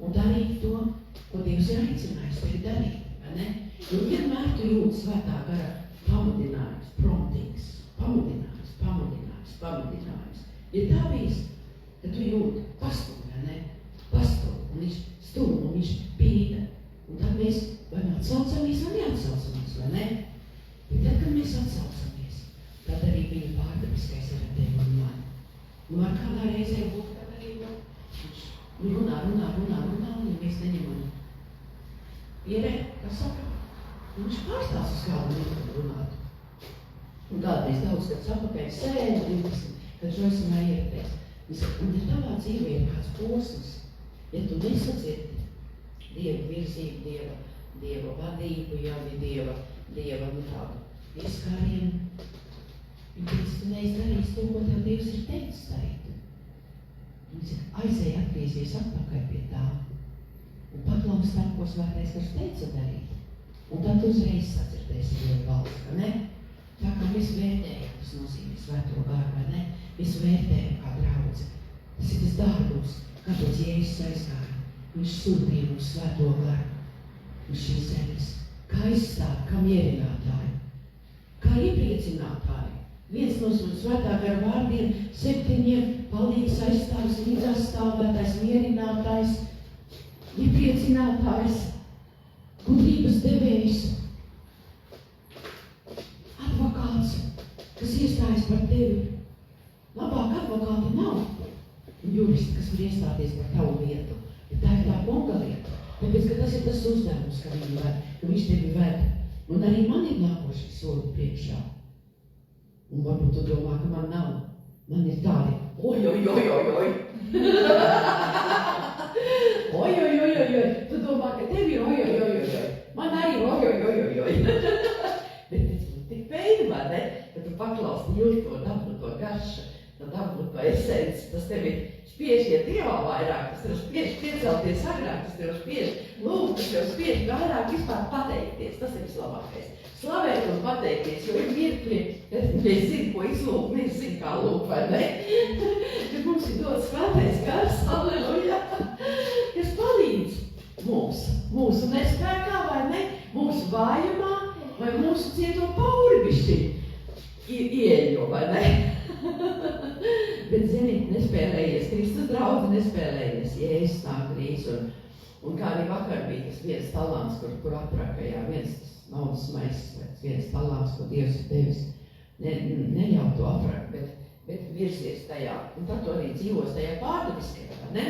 Un darīt to, ko Dievs ir aicinājis tevi darīt, vai ne? Jo vienmēr tu jūti svētā gara pamudinājums, promptings, pamudinājums. Ja tā bijis, tad tu jūti pastum, vai ne? Pastum, un viņš stum, un viņš pīda. Un tad mēs vai atsaucamies, vai neatsaucamies, vai ne? Bet tad, kad mēs atsaucamies, tad arī viņa pārdabiskais ir ar tevi un mani. Nu, var kādā reizē būt, kad arī viņš runā, un mēs neņemam. Pierē, kas saka? Viņš pārstās uz kādu minūti runāt. Un kādreiz daudz, kad sapakaļ sēž 20, kad šoisam ierakties. Un ja tavā dzīvē ir kāds posms, ja tu nesadzirdi Dieva virzību, Dieva vadību, Dieva tādu ieskārienu, viņš tu neizdarīs to, ko tev Dievs ir teicis darīt. Viņš aizēja atgriezies atpakaļ pie tā. Un paklaus tam, ko svētais gars teica darīt. Un tad uzreiz sadzirdēsi Dieva balsi, vai ne? Tā kā mēs vērtējam, tas nozīmē svēto garu, vai ne? Mēs vērtējam kā draudzi. Tas ir tas dārgums, kāpēc Jēzus aizgāja. Viņš sūtīja mums svēto garu uz šīs zemes. Kā aizstāvi, kā mierinātāji, kā iepriecinātāji. Viens no svētā gara vārdiem 7 palīgs aizstāvis, līdzastāvētājs, mierinātājs, iepriecinātājs, gudrības devējs, advokāts, kas iestājas par tevi. Labāk advokāti nav juristi, kas var iestāties par tavu lietu, bet tā ir tā kunga lieta. Tāpēc, ka tas ir tas uzdevums, ka viņš tevi ved. Un arī man ir nākošie soli priekšā. Un varbūt tu domā, ka man nav. Man ir tādi, oj. Tu domā, ka tev ir oj. Man arī ir oj. Bet tas ir tik pēdi, vai ne? Kad tu paklausi jūt to dabru, to garšu, to dabru, to esenci, tas tevi spiež iet Dievā vairāk, tas tev spiež piecelties agrāk, tas tev spiež lūgt, tas tev spiež vairāk vispār pateikties. Tas ir vislabākais. Slavēt un pateikties, jo ir mirkļi, mēs zinām, ko izlūgt, mēs zinām, kā lūgt, vai ne? Kad mums ir dots svētais gars, halleluja, kas palīdz mūsu nespēkā, vai ne? Mūsu vājumā, vai mūsu cieto pauribišķi ieeļo, vai ne? Bet, zini, nespēlējies, Kristus draudzi nespēlējies, Jēzus nāk drīz, un kā arī vakar bija tas viens talants, kur aprakajā, viens naudas maisis, viens talants, ko Dievs ir devis, neļauj to aprakt, bet virsies tajā, un tad to arī dzīvos tajā pārdaviskajā, ne?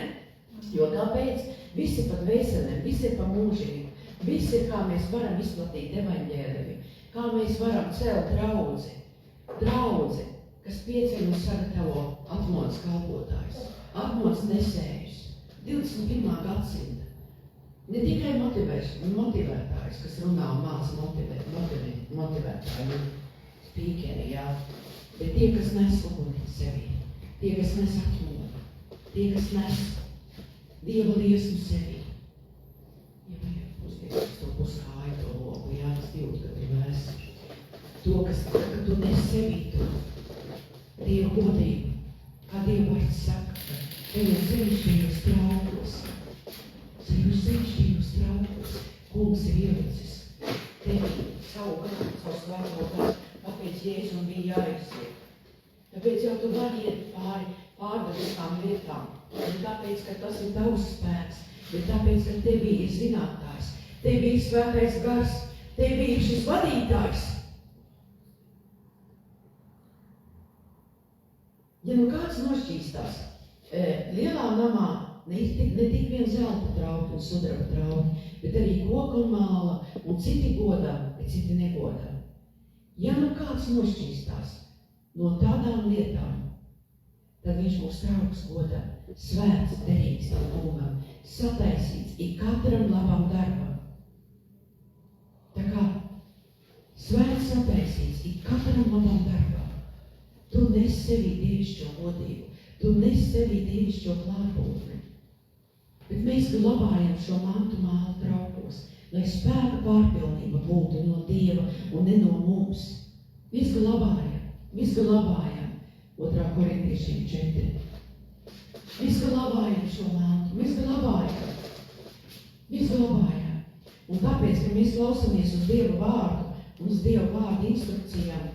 Jo kāpēc? Visi pat vēselēm, visi pa mūžību, visi, kā mēs varam izplatīt evaņģēliju, kā mēs varam celt draudzi, kas pieceļ un sagatavo atmodas kalpotājus, atmodas nesējus, 21. gadsimta. Ne tikai motivētājs, kas runā un māca motivētāji, spīkeri, jā, bet tie, kas nes uguni sevī, tie, kas nes atmodu, tie, kas nes Dieva liesmu sevī. Jā, uzliek to puskāju, to loku, jā, tas jūt, ka tu vēsi. To, ka tu nes sevī to Dieva godību, kā Dieva vārds saka, tajos zevišķajos traukos. Tajos zevišķajos traukos Kungs ir ielicis tevi savu gadu, savu svēto gadu, tāpēc Jēzum bija jāiziet. Tāpēc jau tu vari iet pārdaviskām lietām, ne tāpēc, ka tas ir tavs spēks, bet tāpēc, ka tevī ir zinātājs, tevī ir svētais gars, tevī ir šis vadītājs. Ja nu kāds nošķīstās lielā namā, ne tik vien zelta trauki un sudraba trauki, bet arī koka un māla, un citi godā, bet citi negodā. Ja nu kāds nošķīstās no tādām lietām, tad viņš mūs trauks godā, svēts, derīgs tam kungam, sataisīts ik katram labam darbam. Tā kā svēts, sataisīts ik katram labam darbam. Tu nes sevī dievišķo godību, tu nes sevī dievišķo klātbūtni. Bet mēs glabājam šo mantu māla traukos, lai spēka pārpilnība būtu no Dieva un ne no mums. Mēs glabājam 2. Korintiešiem 4. Mēs glabājam šo mantu, mēs glabājam. Un tāpēc, ka mēs klausamies uz Dieva vārdu un uz Dieva vārdu instrukcijām,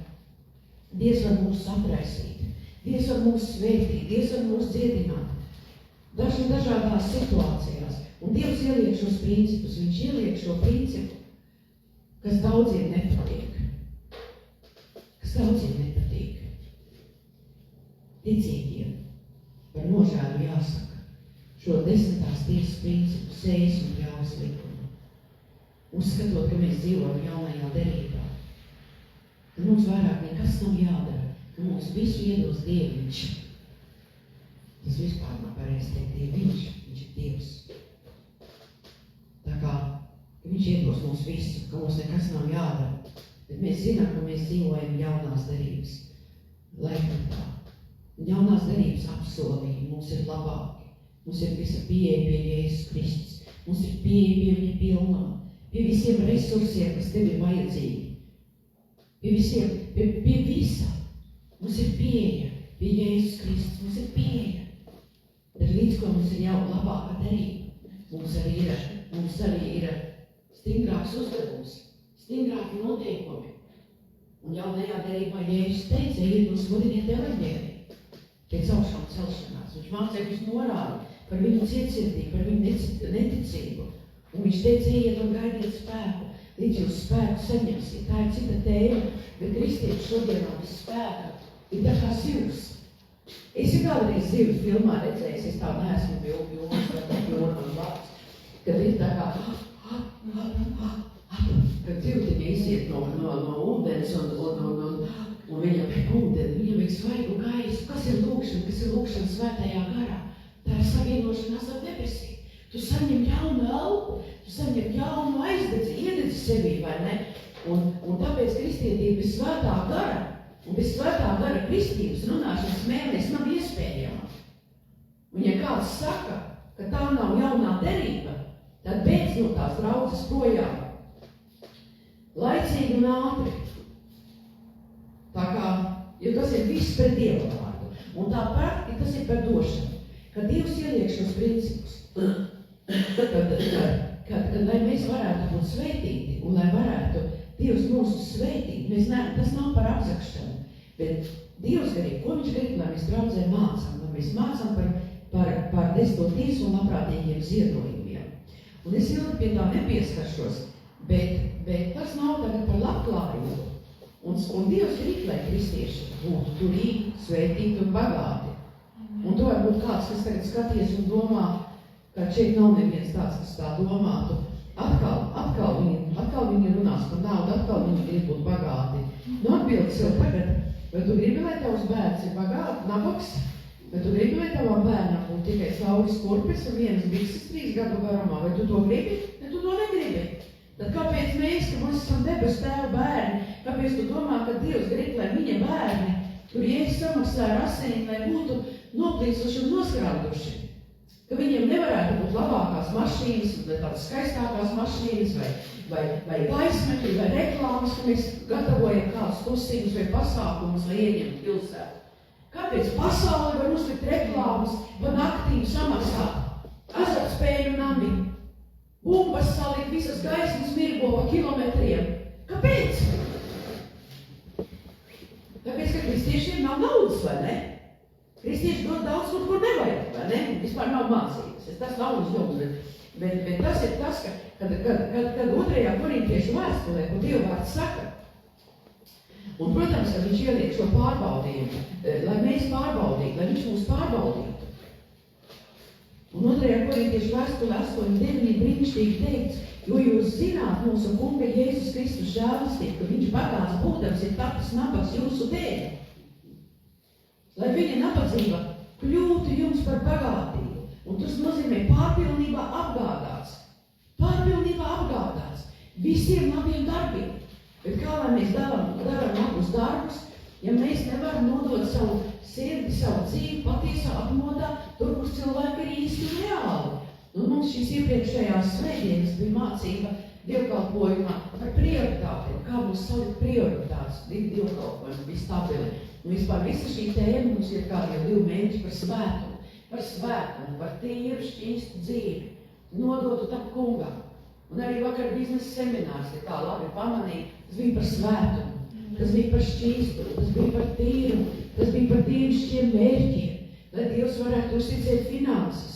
Dievs var mūs atraisīt, Dievs var mūs svētīt, Dievs var mūs dziedināt. Dažādās situācijās. Un Dievs ieliek šos principus, viņš ieliek šo principu, kas daudziem nepatīk. Ticīgiem par nožēlu jāsaka šo 10. tiesas principu, sējas un pļaus likumu. Uzskatot, ka mēs dzīvojam jaunajā derībā, ka mums vairāk nekas nav jādara, ka mums visu iedos Dieviņš. Tas vispār nav pareizi teikt Dieviņš, viņš ir Dievs. Tā kā viņš iedos mums visu, ka mums nekas nav jādara, bet mēs zinām, ka mēs dzīvojam jaunās derības laikmetā. Jaunās derības apsolījumi mums ir labāki. Mums ir visa pieeja pie Jēzus Kristus. Mums ir pieeja pie viņa pilnuma. Pie visiem resursiem, kas tev ir vajadzīgi. Pie visiem, pie visa. Mums ir pieeja pie Jēzus Kristus. Mums ir pieeja. Bet līdz ko mums ir jau labāka derība, mums arī ir stingrāks uzdevums, stingrāki noteikumi. Un jaunajā derībā Jēzus teica, iet un sludiniet evaņģēliju pēc augšām celšanās. Viņš mācekļus norāda par viņu cietsirdību, par viņu neticību. Un viņš teica, iet un gaidiet spēku, līdz jūs spēku saņemsiet. Tā ir cita tēma, bet kristieši šodienā bez spēka ir tā kā zivs. Es jau kādreiz zivu filmā redzējis, es tā neesmu Jonas vai Jonas vārds, kad ir tā kā kad zivtiņa iziet no ūdens un viņam ir ūdeni, viņam ir svaigu gaisu. Kas ir lūkšana svētajā garā? Tā ir savienošanās ar debesīm. Tu saņem jaunu elpu, tu saņem jaunu iededzi sevī, vai ne? Un tāpēc kristietība bez svētā gara un bez svētā gara kristības runāšanas mēnesis nav iespējama. Un ja kāds saka, ka tā nav jaunā derība, tad beidz no tās draudzes projām. Laicīgi un ātri. Tā kā, jo tas ir viss pret Dieva vārdu. Un tā praktika, tas ir par došanu. Kad Dievs ieliek šos principus, kad lai mēs varētu būt svētīti un lai varētu Dievs mūsu svētīt, tas nav par apzakšanu, bet Dievs grib, ko viņš grib, lai mēs draudzē mācām, lai mēs mācām par desmito tiesu un labprātīgiem ziedojumiem. Un es ilgi pie tā nepieskaršos, bet tas nav tagad par labklājību. Un Dievs grib, lai kristieši būtu turīgi, svētīti un bagāti. Un to varbūt kāds, kas tagad skaties un domā, ka šeit nav neviens tāds, kas tā domātu. Atkal viņi runās par naudu, atkal viņi grib būt bagāti. Nu atbildi sev tagad, vai tu gribi, lai tavs bērns ir bagāti, nabaks? Vai tu gribi, lai tavam bērnam būtu tikai saules kurpes un vienas bikses 3 gadu garumā? Vai tu to gribi? Ne, tu to negribi. Tad kāpēc mēs, ka mēs esam debesu tēva bērni, kāpēc tu domā, ka Dievs grib, lai viņa bērni, kur Jēzus samaksāja asinīm, lai būtu noplīsuši un noskrāduši? Ka viņiem nevarētu būt labākās mašīnas, vai tādas skaistākās mašīnas, vai gaismekļi, vai reklāmas, ka mēs gatavojam kādus kusīgus vai pasākumus, lai ieņemtu pilsētu. Kāpēc pasauli var uzlikt reklāmas, pa naktīm samaksāt? Azartspēļu nami, bumbas salikt, visas gaismas mirgo pa kilometriem. Kāpēc? Tāpēc, ka kristiešiem nav naudas, vai ne? Kristieši dod daudz, kur nevajag, vai ne? Vispār nav mācības. Tas nav uzdevums, bet tas ir tas, kad 2. Korintiešu vēstulē, ko Dieva vārds saka. Un, protams, ka viņš ieliek šo pārbaudījumu, lai mēs pārbaudītu, lai viņš mūs pārbaudītu. Un 2. Korintiešu vēstulē 8:9 brīnišķīgi teikts, jo jūs zināt mūsu kunga Jēzus Kristus žēlastību, ka viņš bagāts būdams ir tapis nabaks jūsu dēļ. Lai viņa nabadzība kļūtu jums par bagātību. Un tas nozīmē pārpilnībā apgādāts. Pārpilnībā apgādāts. Visiem labiem darbiem. Bet kā lai mēs darām labus darbus, ja mēs nevaram nodot savu sirdi, savu dzīvi patiesā atmodā, tur, kur cilvēki ir īsti un reāli. Un mums šīs iepriekšējās svētdienas bija mācība dievkalpojumā par prioritātiem. Kā mums salikt prioritātes dievkalpojumā, bija stabili. Un vispār visa šī tēma mums ir kādiem 2 mēneši par svētumu, par tīru, šķīstu dzīvi, nodotu tam kungam. Un arī vakar biznesa seminārs, ja tā labi pamanīja, tas bija par svētumu, tas bija par šķīstu, tas bija par tīru, tas bija par dievišķiem mērķiem, lai Dievs varētu uzticēt finanses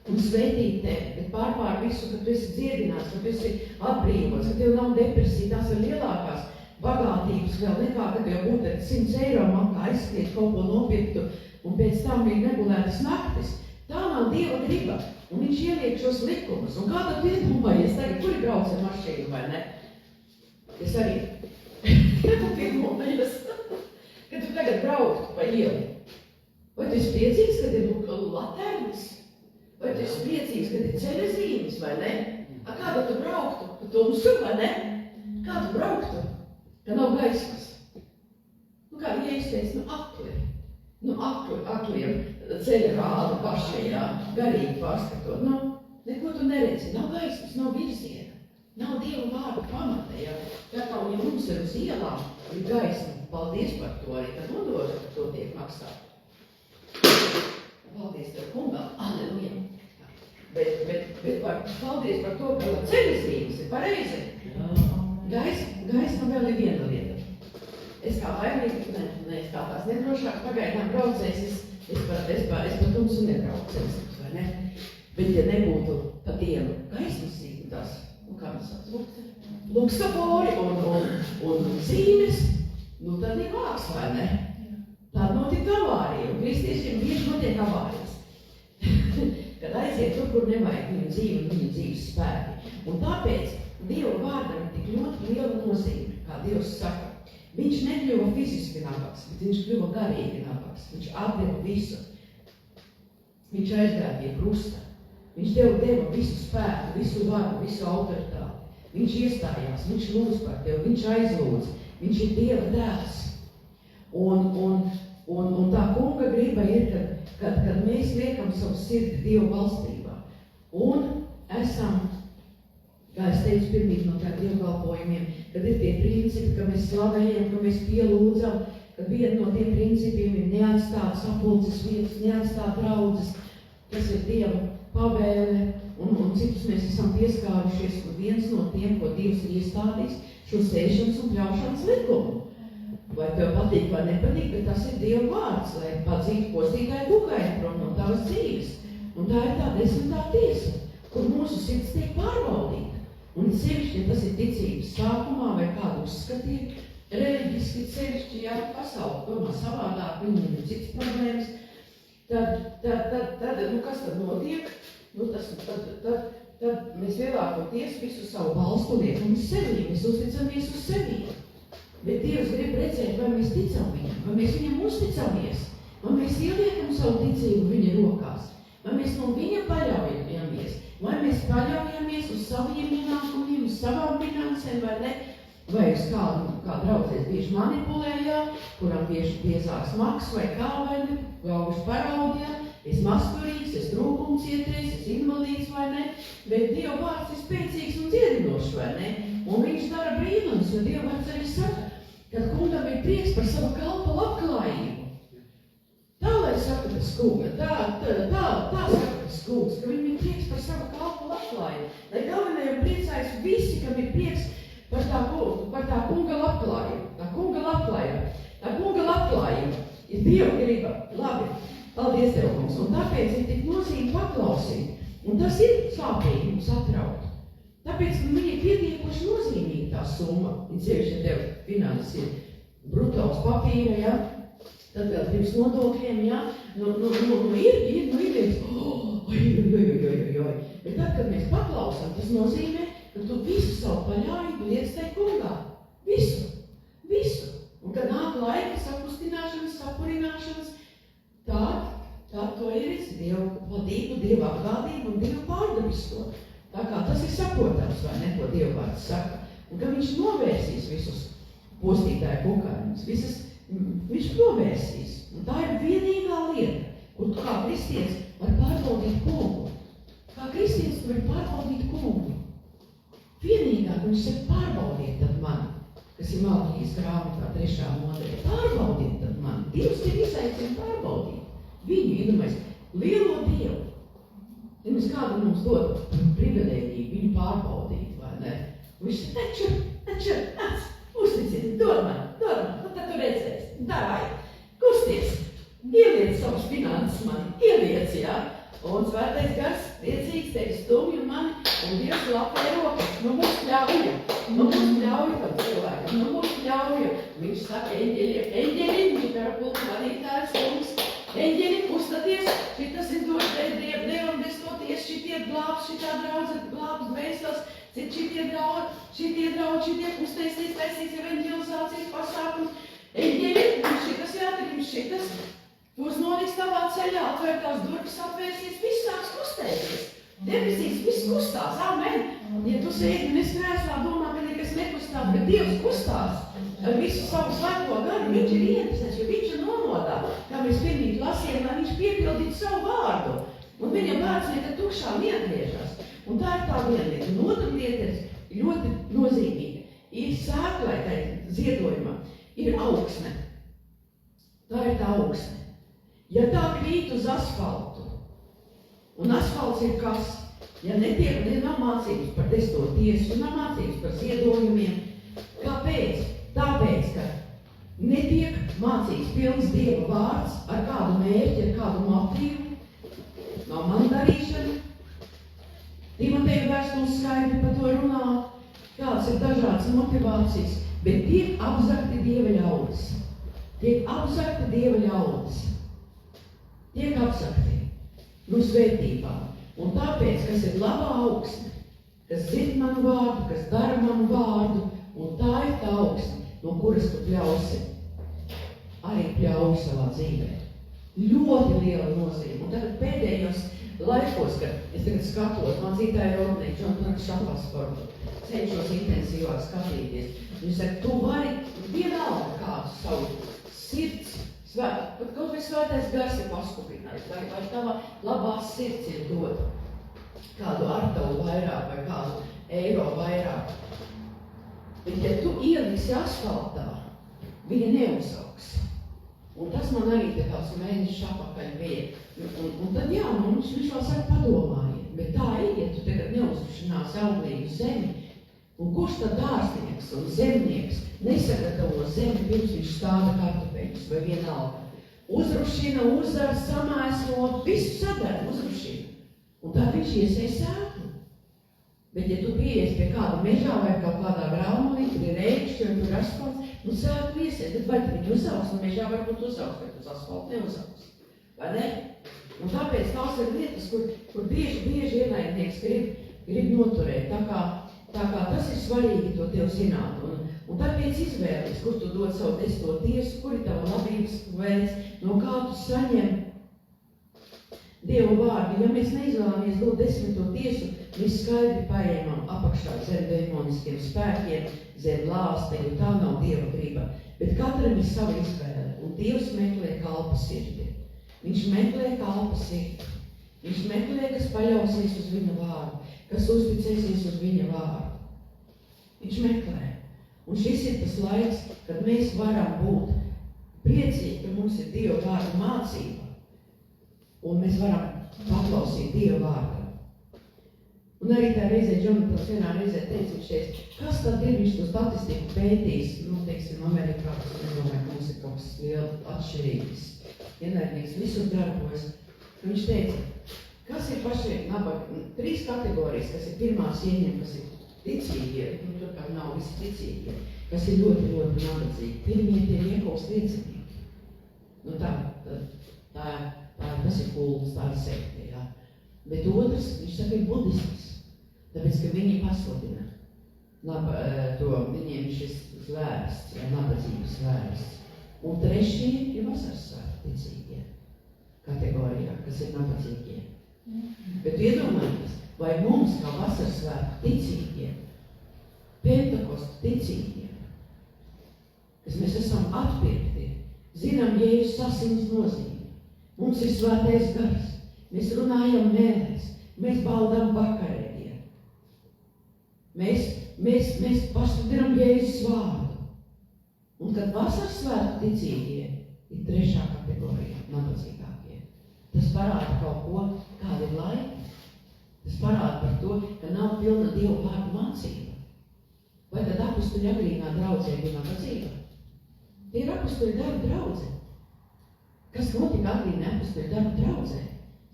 un svētīt tevi, bet pār visu, ka tu esi dziedināts, ka tu esi atbrīvots, ka tev nav depresija, tās ir lielākās bagātības vēl nekā, kad jau būtu 100 eiro makā aizskriet kaut ko nopirktu un pēc tam bija negulētas naktis. Tā nav Dieva griba, un viņš ieliek šos likumus. Un kā tad iedomājies tagad, kuri brauc ar mašīnu, vai ne? Es arī, kad tu iedomājies, kad tu tagad brauktu pa ielu. Vai tu esi priecīgs, kad ir laternis? Vai tu esi priecīgs, kad ir ceļazīmes, vai ne? Kāda tu brauktu? Pa tumsu, vai ne? Kā tu brauktu? Ka nav gaismas. Nu kā Jēzus teica, akli. akliem ceļa rāda paši, jā, garīgi pārskatot. Neko tu neredzi, nav gaismas, nav virziena, nav Dieva vārda pamata, jā. Tā kā ja mums ir uz ielām, ir gaisma, paldies par to arī, tad nododa, ka to tiek maksāt. Paldies Tev, kungam, aleluja. Bet paldies par to, ka ceļasības ir pareizi. Gaisma vēl ir viena lieta. Es kā vainīgi, es kā tās nedrošāk pagaidām braucējs, es pa tumsu nebraucējs, vai ne? Bet ja nebūtu pa dienu gaismas tās, kā mēs sauc, lukstafori un zīmes, tad ir vāks, vai ne? Tāda notiek avārija, un kristiešiem bieži notiek avārijas. Kad aiziet tur, kur nevajag viņu dzīvi un viņu dzīves spēki. Un tāpēc Dieva vārdam ir tik ļoti liela nozīme, kā Dievs saka. Viņš nekļuva fiziski nabaks, bet viņš kļuva garīgi nabaks. Viņš atdeva visu. Viņš aizgāja pie krusta. Viņš deva visu spēku, visu varu, visu autoritāti. Viņš iestājās, viņš lūdz par Tevi, viņš aizlūdz. Viņš ir Dieva dēls. Un tā kunga griba ir, kad mēs liekam savu sirdi Dieva valstībā. Un esam, kā es teicu pirmīt no tādiem dievkalpojumiem, kad ir tie principi, ka mēs slavējam, ka mēs pielūdzam, ka viena no tiem principiem ir neatstāt sapulces vietas, neatstāt draudzes, kas ir Dieva pavēle, un citus mēs esam pieskārušies, un viens no tiem, ko Dievs ir iestādījis, šo sēšanas un pļaušanas likumu. Vai tev patīk vai nepatīk, bet tas ir Dieva vārds, lai padzītu postītāju kukaini prom no tavas dzīves. Un tā ir tā 10. tiesa, kur mūsu sirds tiek pārbaudīta. Un sevišķi, ja tas ir ticības sākumā vai kādu uzskatīt, reliģiski sevišķi, ja pasauli domā savādāk, viņiem ir cits problēmas, tad kas tad notiek? Tad mēs lielākoties visu savu balstu liekam uz sevi, mēs uzticamies uz sevi. Bet Dievs grib redzēt, vai mēs ticam viņam, vai mēs viņam uzticamies, vai mēs ieliekam savu ticību viņa rokās, vai mēs no viņa paļaujamies, vai mēs paļaujamies uz saviem ienākumiem, uz savām finansēm, vai ne, vai uz kā draudzēs bieži manipulējā, kuram bieži biezāks maks, vai kā, vai ne, gauguši paraudījā, es mazturīgs, es trūkumcietējs, es invalīds, vai ne, bet Dieva vārds ir spēcīgs un dziedinošs, vai ne, un viņš dara brīnums, jo Dieva vārds arī saka, kad kungam ir prieks par savu kalpa labklājību. Tā, lai saka tas kunga, tā saka tas kungs, ka viņam ir prieks par savu kalpa labklājību. Lai galvenajam priecājas visi, kam ir prieks par tā kunga labklājību. Tā kunga labklājība ir Dieva griba. Labi, paldies Tev, kungs. Un tāpēc ir tik nozīme paklausīt. Un tas ir sāpīgi mums atraut. Tāpēc viņa ir pietiekoši nozīmīga tā summa. Un sevišķi, ja Tev finanses ir brutāls papīra, ja? Tad vēl pirms nodokļiem, ja? Ir viens, oi. Bet tad, kad mēs paklausām, tas nozīmē, ka tu visu savu paļāvību liec tai kungā. Visu. Un kad nāk laika sapustināšanas, sapurināšanas, tā to ir Dieva vadību, Dieva apgādību un Dieva pārdabisko. Tā kā tas ir saprotams, vai ne, ko Dieva vārds saka. Un ka viņš novērsīs visus postītāju kukaiņus, viņš novērsīs. Un tā ir vienīgā lieta, kur tu kā kristietis var pārbaudīt kungu. Kā kristietis tu vari pārbaudīt kungu. Vienīgā, ka viņš saka, pārbaudiet tad mani, kas ir Malkijas grāmatā 3. nodaļa. Pārbaudiet tad mani. Dievs tev izaicina pārbaudīt. Viņu, iedomājies, lielo Dievu. Ja mēs kādu mums dod privilēģiju viņu pārbaudīt, vai ne? Viņš taču, uzticiet, dod man, tad tu redzēsi, davai, kusties, ieliec savus finanses mani, ieliec, jā? Un svētais gars priecīgs tevi stumj un mani, un Dievs lapē rokas, mums ļauj tam cilvēkam, mums ļauj. Viņš saka eņģeļi, viņš ir karapulku vadītājs, kungs, eņģeļi, uzstaties, šitas ir dots Dievam destoties, šitie glābs, šitā draudze glābs dvēseles, šitie draudz, šitie kustēsies, taisīs evanģelizācijas pasākums. Eņģeļi, viņš šitas jādara, viņš šitas, uznoriks tavā ceļā, atvērtās durvis atvērsies, viss sāks kustēties. Debesīs viss kustās, amen. Ja tu sēdi un es krēslā domā, ka nekas nekustās, bet Dievs kustās ar visu savu svēto garu. Viņš ir ieinteresēts, jo viņš ir nomodā, kā mēs pirmīt lasījām, lai viņš piepildītu savu vārdu. Un viņam vārds nekad tukšā neatgriežas. Un tā ir tā viena lieta. Un otra lieta ir ļoti nozīmīga. Ir sēklai, tai ziedojumā, ir augsne. Tā ir tā augsne. Ja tā krīt uz asfaltu, un asfalts ir kas? Ja nav mācības par 10. tiesu, nav mācības par ziedojumiem. Kāpēc? Tāpēc, ka netiek mācīts pilns Dieva vārds ar kādu mērķi, ar kādu motīvu. Nav man darīšana. Timoteja vēstules skaidri par to runā, kāds ir dažādas motivācijas, bet tiek apzakti Dieva ļaudis. Tiek apzakti Dieva ļaudis. Tiek apzakti no svētībām. Un tāpēc, kas ir labā augsne, kas zina manu vārdu, kas dara manu vārdu, un tā ir tā augsne, no kuras tu pļausi, arī pļauj savā dzīvē. Ļoti liela nozīme. Un tagad pēdējos laikos, kad es tagad skatos, mācītāja Rodnī, Jonathan Šapasportu, cenšos intensīvāk skatīties. Viņš saka, tu vari vienalga kādu savu sirds, pat kaut vai svētais gars ir paskupinājis, vai tava labās sirds ir dot kādu artavu vairāk vai kādu eiro vairāk. Bet, ja tu ieliksi asfaltā, viņa neuzaugs. Un tas man arī te kāds mēnešs apakaļ bija. Un tad jā, viņš vēl saka padomājiet, bet tā ir, ja tu tagad neuztušinās auglīgu zemi, un kurš tad dārznieks un zemnieks nesagatavo zemi, pirms viņš stāda kartupeļus vai vienalga. Uzrušina, uzar, samēslo, visu sadara, uzrušina. Un tad viņš iesēj sēklu. Bet ja tu pieies pie kāda mežā vai kaut kādā graumalī, tur ir ēkšķi un tur asfalts, nu sēklu iesēj, tad vai viņi uzaugs, un mežā varbūt uzaugs, bet uz asfaltu neuzaugs. Vai ne? Un tāpēc tās ir lietas, kur bieži ienaidnieks grib noturēt. Tā kā tas ir svarīgi to tev zināt. Un tāpēc izvēlies, kur tu dod savu 10. tiesu, kur ir tava labības veids, no kā tu saņem Dievu vārdu. Ja mēs neizvēlamies dot 10. tiesu, mēs skaidri paņemam apakšā zem demoniskiem spēkiem, zem lāsteņu, tā nav Dieva griba. Bet katram ir sava izvēle, un Dievs meklē kalpa sirdi. Viņš meklē kalpa sirdi. Viņš meklē, kas paļausies uz viņa vārdu, kas uzticēsies uz viņa vārdu. Viņš meklē. Un šis ir tas laiks, kad mēs varam būt priecīgi, ka mums ir Dieva vārda mācība, un mēs varam paklausīt Dieva vārdu. Un arī tā reizē, Jonatans vienā reizē teica, kas tad ir, viņš to statistiku pētīs, teiksim, Amerikā, es nedomāju, ka mums ir kaut kas liela atšķirīgs. Ienaidnieks visur darbojas. Viņš teica, kas ir paši nabaga, 3 kategorijas, kas ir pirmās ieņem, kas ir ticīgie, tur kā nav visi ticīgie, kas ir ļoti, ļoti nabadzīgi. Pirmie tie ir Jehovas liecinieki. Tas ir kults, tā ir sekte, jā. Bet otrs, viņš saka, ir budisms, tāpēc, ka viņi pasludina viņiem šis zvērsts, nabadzības zvērsts. Un trešie ir vasarsvētku ticīgie kategorijā, kas ir nabadzīgie. Bet iedomājieties, vai mums kā vasarsvētku ticīgie, Pentekostu ticīgie, kas mēs esam atpirkti, zinām Jēzus asins nozīmi. Mums ir svētais gars, mēs runājam mēnēs, mēs baudām vakarēdienu. Mēs pasludinām Jēzus vārdu. Un kad vasarsvētku ticīgie ir 3. kategorija, nabadzīgākie. Tas parāda kaut ko, kāda ir laika. Tas parāda par to, ka nav pilna Dieva vārdu mācība. Vai tad apustuļu agrīnā draudzē bija nabadzība? Tie ir apustuļu darba draudze. Kas notika agrīnā apustuļu darba draudzē?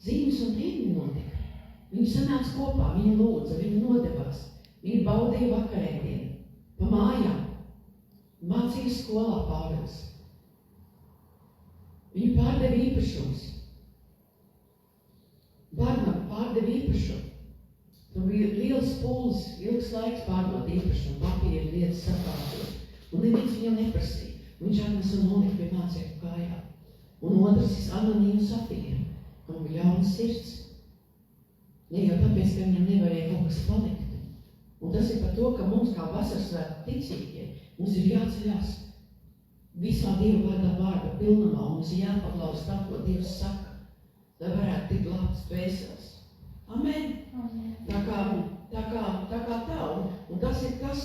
Zīmes un tīkni notika. Viņi sanāca kopā, viņi lūdza, viņi nodevās. Viņi baudīja vakarēdienu pa mājām. Mācīja skolā Pāvils. Viņi pārdeva īpašums. Barnaba pārdeva īpašumu. Tur bija liels pūles, ilgs laiks pārdot īpašumu, papīra lietas sakārtot. Un neviens viņam neprasīja. Viņš atnes un nolika pie mācekļu kājām. Un otrs ir Ananija un Safīra, kam bija ļaunas sirds. Ne jau tāpēc, ka viņam nevarēja kaut kas palikt. Un tas ir par to, ka mums kā vasarsvētku ticīgie, mums ir jāceļās visā Dieva vārda pilnumā, un mums ir jāpaklaus tam, ko Dievs saka, lai varētu tikt glābtas dvēseles. Amen. Tā kā tā, un tas ir tas,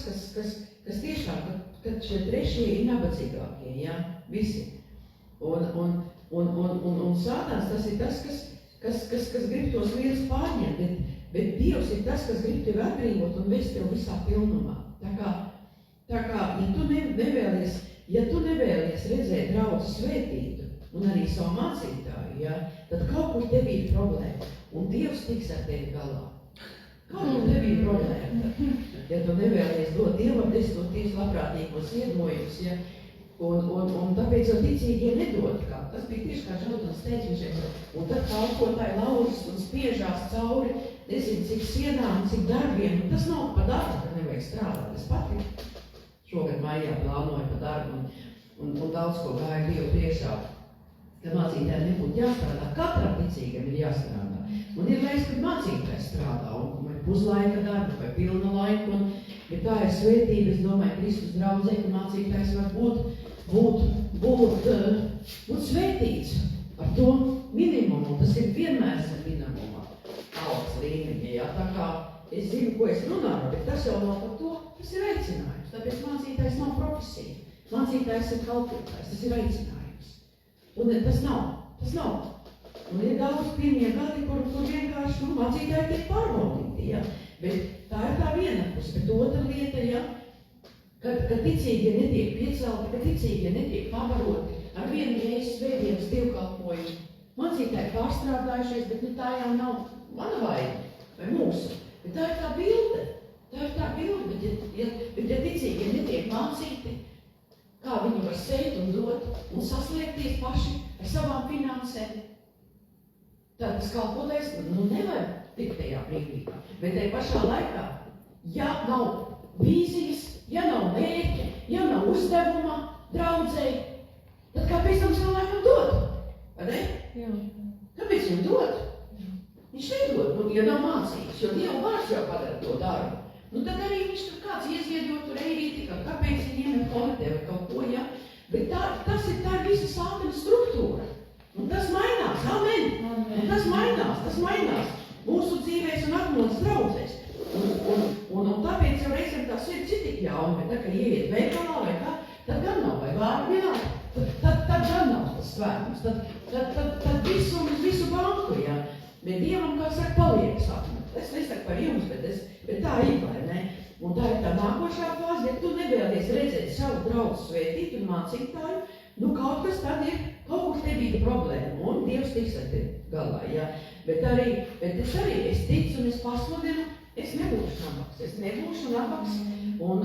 kas tiešām, kad šie trešie ir nabadzīgākie, ja, visi. Un Sātans tas ir tas, kas grib tos lielus pārņemt, bet Dievs ir tas, kas grib tevi atbrīvot un vest tev visā pilnumā. Tā kā, ja tu nevēlies redzēt draudzi svētītu un arī savu mācītāju, ja, tad kaut kur tev ir problēma, un Dievs tiks ar tevi galā. Kaut kur tev ir problēma, ja tu nevēlies dot Dievam destoties labprātīgos iedojumus, ja, un tāpēc jau ticīgie nedod kā. Tas bija tieši kā Žaltons teica, un tad kalpotāji lauzas un spiežās cauri, nezinu, cik sienām, cik darbiem, un tas nav pa darbu, ka nevajag strādāt. Es pati šogad maijā plānoju pa darbu, un daudz ko gāju Dievu priekšā, ka mācītājiem nebūtu jāstrādā. Katram ticīgam ir jāstrādā. Un ir reiz, kad mācītājs strādā, vai puslaika darbu, vai pilna laika, ja tā ir svētība, es domāju, Kristus draudzē, ka mācītājs var būt svētīts ar to minimumu. Tas ir vienmēr zem minimumā, augsts līmeņa, ja? Tā kā es zinu, ko es runāju, bet tas jau nav par to, tas ir aicinājums. Tāpēc mācītājs nav profesija. Mācītājs ir kalpotājs, tas ir aicinājums. Un tas nav. Un ir daudz pirmie gadi, kur vienkārši mācītāji tiek pārbaudīti, ja? Bet tā ir tā viena puse, bet otra lieta, ja? Kad ticīgie netiek piecelti, kad ticīgie netiek pavaroti ar vienu Jēzus svētdienas dievkalpojumu. Mācītāji pārstrādājušies, bet tā jau nav mana vaina vai mūsu, bet tā ir tā bilde. Bet ja ticīgie netiek mācīti, kā viņi var sēt un dot un saslēgties paši ar savām finansēm, tad tas kalpotais nevar tikt tajā brīvībā. Bet tajā pašā laikā, ja nav vīzijas, ja nav mērķa, ja nav uzdevuma draudzēji, tad kāpēc tam cilvēkam dod? Vai ne? Jā. Kāpēc viņam dod? Viņš nedod, ja nav mācības, jo Dieva vārds jau padara to darbu. Tad arī viņš tur kāds ieziedot tur eirīti, kāpēc viņiem ir komitē vai kaut ko, ja? Bet tā ir visa Sātana struktūra. Un tas mainās, amen. Un tas mainās mūsu dzīvēs un atmodas draudzēs. Un tāpēc jau reizēm tās ir citi jauni, tā kā ieiet veikalā vai kā, tad gan nav, vai vārdi jā, tad gan nav tas svētums, tad visu banku, jā. Bet Dievam, kā saka, paliek sapni. Es nesaku par jums, bet tā ir, vai ne? Un tā ir tā nākošā fāze, ja tu nevēlies redzēt savu draugu svētīt un mācītāju, kaut kas tad ir, kaut kur tev ir problēma, un Dievs tiks ar tevi galā, jā. Bet es ticu un es pasludinu, es nebūšu nabaks, un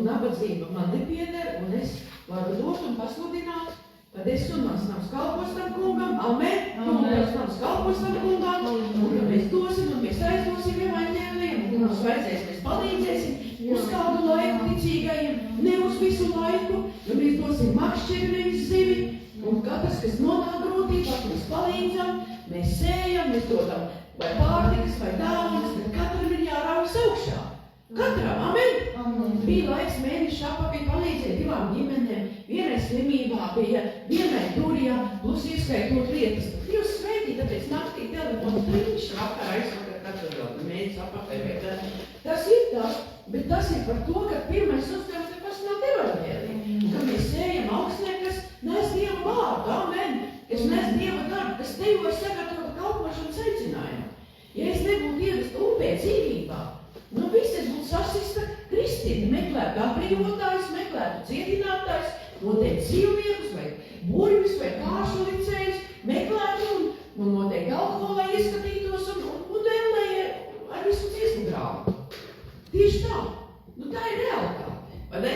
nabadzība man nepieder, un es varu dot un pasludināt, kad es un mans nams kalpos tam kungam, amen, un mans nams kalpos tam kungam, un ka mēs dosim, un mēs aizdosim evaņģēliem, un mums vajadzēs, mēs palīdzēsim uz kādu laiku ticīgajiem, ne uz visu laiku, jo mēs dosim makšķeri, nevis zivi, un katrs, kas nonāk grūtībās, mēs palīdzam, mēs sējam, mēs dodam vai pārtikas, vai dāvanas, bet katram ir jāraujas augšā. Katram, amen! Bija laiks mēneši apakaļ palīdzēt divām ģimenēm, vienai slimībā, bija vienai turijā, plus ieskaitot lietas. Jūs svētī, tāpēc naktī telefonu triņš vakar aizvakar, katru vēl mēģis apakaļ. Tas ir tas, bet tas ir par to, ka pirmais uzdevums ir paslāt evaņģēliju. Ka mēs sējam augstnē, kas nes Dieva vārdu, amen! Kas nes Dieva darbu, kas tevi var sagatavot kalpošanas aicinājumu. Ja es nebūtu ievest upē dzīvībā, viss es būtu sasista kristīti, meklētu atbrīvotājus, meklētu cietinātājus, noteikti dzīvniekus vai burvis vai kāšu licējus, meklētu un noteikti alkoholā ieskatītos un dēlēju ar visu dziesmu grāmatu. Tieši tā. Tā ir realitāte, vai ne?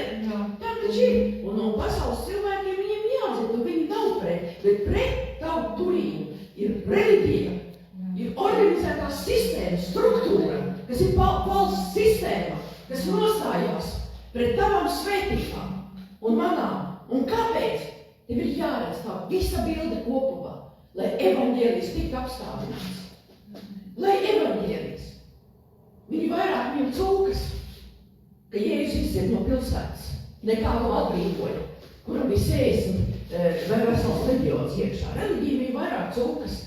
Tā taču ir. Un pasaules cilvēkiem viņiem jādzird, un viņi nav bet pret tavu turību ir reliģija, ir organizētā sistēma, struktūra, kas ir valsts sistēma, kas nostājās pret tavām svētībām un manām. Un kāpēc? Tev ir jāredz tā visa bilde kopumā, lai evaņģēlijs tiktu apstādināts. Lai evaņģēlijs. Viņi vairāk viņam cūkas, ka Jēzus izsiet no pilsētas, nekā ko atbrīvoja, kuram bija 60 vai vesels leģions iekšā. Reliģija bija vairāk cūkas.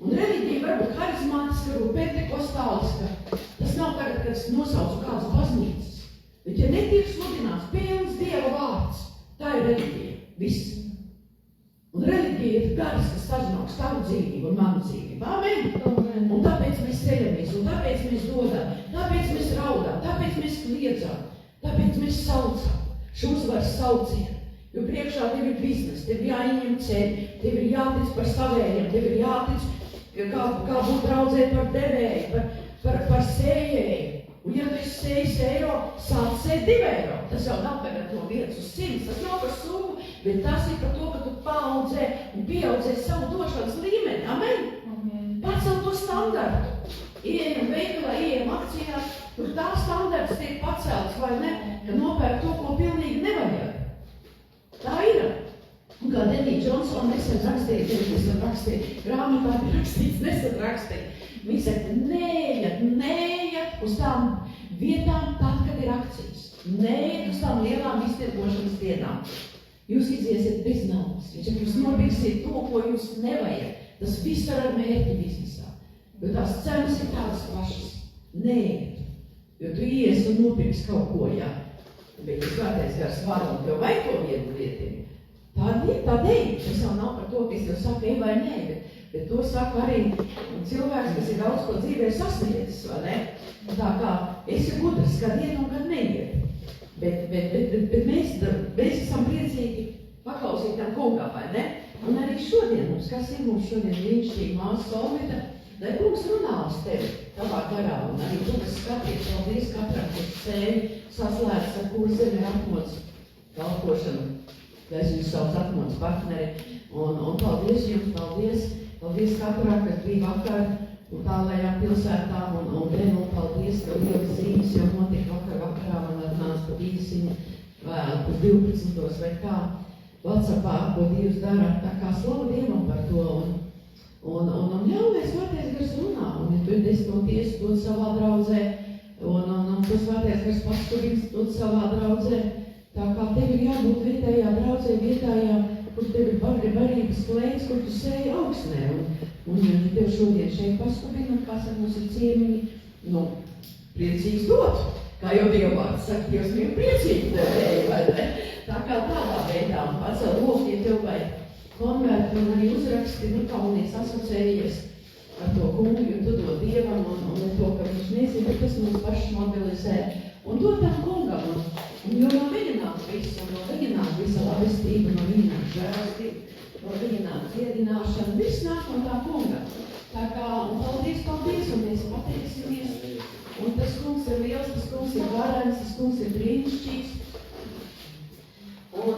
Un reliģija var būt harizmātiska, var būt pentekostāliska. Tas nav tagad, kad es nosaucu kādas baznīcas. Bet ja netiek sludināts pilns Dieva vārds, tā ir reliģija. Viss. Un reliģija ir gars, kas sažinoks tavu dzīvību un manu dzīvību. Amen. Un tāpēc mēs ceļamies, un tāpēc mēs dodam, tāpēc mēs raudām, tāpēc mēs kliedzam, tāpēc mēs saucam. Šo uzvaras saucienu. Jo priekšā tev ir biznes, tev ir jāieņem ceļi, tev ir jātic par savējiem, tev ir jātic, kā būt draudzē par devēju, par sējēju. Un ja tu esi sējis eiro, sāc sēt 2 eiro. Tas jau nav tagad no 1 uz 100, tas nav par summu, bet tas ir par to, ka tu paaudzē un pieaudzē savu došanas līmeni. Amen. Pacel to standartu. Ieejam veikalā, ieejam akcijā, tur tā standarts tiek pacelts, vai ne, ka nopērk to, ko pilnīgi nevajag. Tā ir. Un kā Denija Džonsona nesen rakstīja, grāmatā bija rakstīts, nesen rakstīja. Viņi saka, neiet uz tām vietām tad, kad ir akcijas. Neiet uz tām lielām iztirgošanas dienām. Jūs iziesiet bez naudas. Viņš saka, jūs nopirksiet to, ko jūs nevajag. Tas viss ar mērķi biznesā. Jo tās cenas ir tādas pašas. Neiet. Jo tu ies un nopirks kaut ko, jā. Bet ja svētais gars vārdā, tev vajag to vienu lietiņu. Tādēļ, tas jau nav par to, ka es jau saku, ej vai nē, bet to saka arī cilvēks, kas ir daudz ko dzīvē sasniedzis, vai ne? Tā kā es ir gudrs, kad iet un kad neiet. Bet mēs esam priecīgi paklausīt tam kungam, vai ne? Un arī šodien mums šodien brīnišķīgi māsa Solvita, lai kungs runā uz tevi tavā garā, un arī tu, kas skaties, paldies katram, kurš sēļ saslēdz, ar kuru zemi ir atmods kalpošanu. Es viņu savus atmodas partneri, un paldies jums, paldies katrā, kas bija vakar un tālējām pilsētām, un paldies, ka lielas zīmes jau notika vakarā, man atnāca pat īsiņa vēl pēc 12. vai kā WhatsAppā, ko Dievs dara, tā kā slavu Dievam par to, un ļaunais svētais gars runā, un ja tu esi to tiesu dod savā draudzē, un tu svētais gars paskurīgs dod savā draudzē. Tā kā tev ir jābūt vietējā draudzē, vietējā, kur tev ir barības klēns, kur tu sēji augsnē. Un ja tev šodien šeit paskubina, kā saka, mums ir ciemiņi, priecīgs dot. Kā jau Dievvārds saka, Dievs mīl priecīgi devēji, vai ne? Tā kā tādā veidā un pacel roku, ja tev vajag konverti un arī uzraksti, nekaunies asociējies ar to kungu, jo tu dod Dievam un to, ka viņš nezina, kas mums paši mobilizē. Un dod tam kungam, jo no viņa nāk viss, un no viņa nāk visa labestība, no viņa nāk žēlastība, no viņa nāk dziedināšana, viss nāk no tā kunga. Tā kā, un paldies, un mēs pateiksimies. Un tas kungs ir liels, tas kungs ir varens, tas kungs ir brīnišķīgs. Un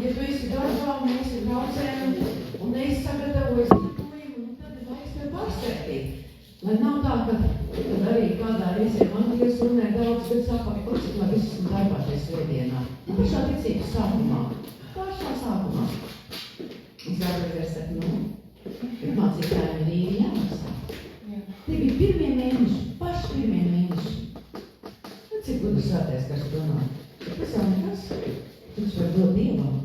ja tu esi darbā, un esi braucējumi, un neesi sagatavojies dzīvojumu, tad ir laiks tev pārsteigtīt. Lai nav tā, kad arī kādā reizē man Dievs runē daudz, bet sākā, cik lai viss esmu darbā tajā svētdienā. Pašā ticības sākumā. Pašā sākumā. Un sākotājs saka, bet mācītājiem ir īri jāmaksā. Tie bija pirmie mēneši, paši pirmie mēneši. Cik gudrs svētais, kas runā? Tas jau nekas. Viņš var dot Dievam.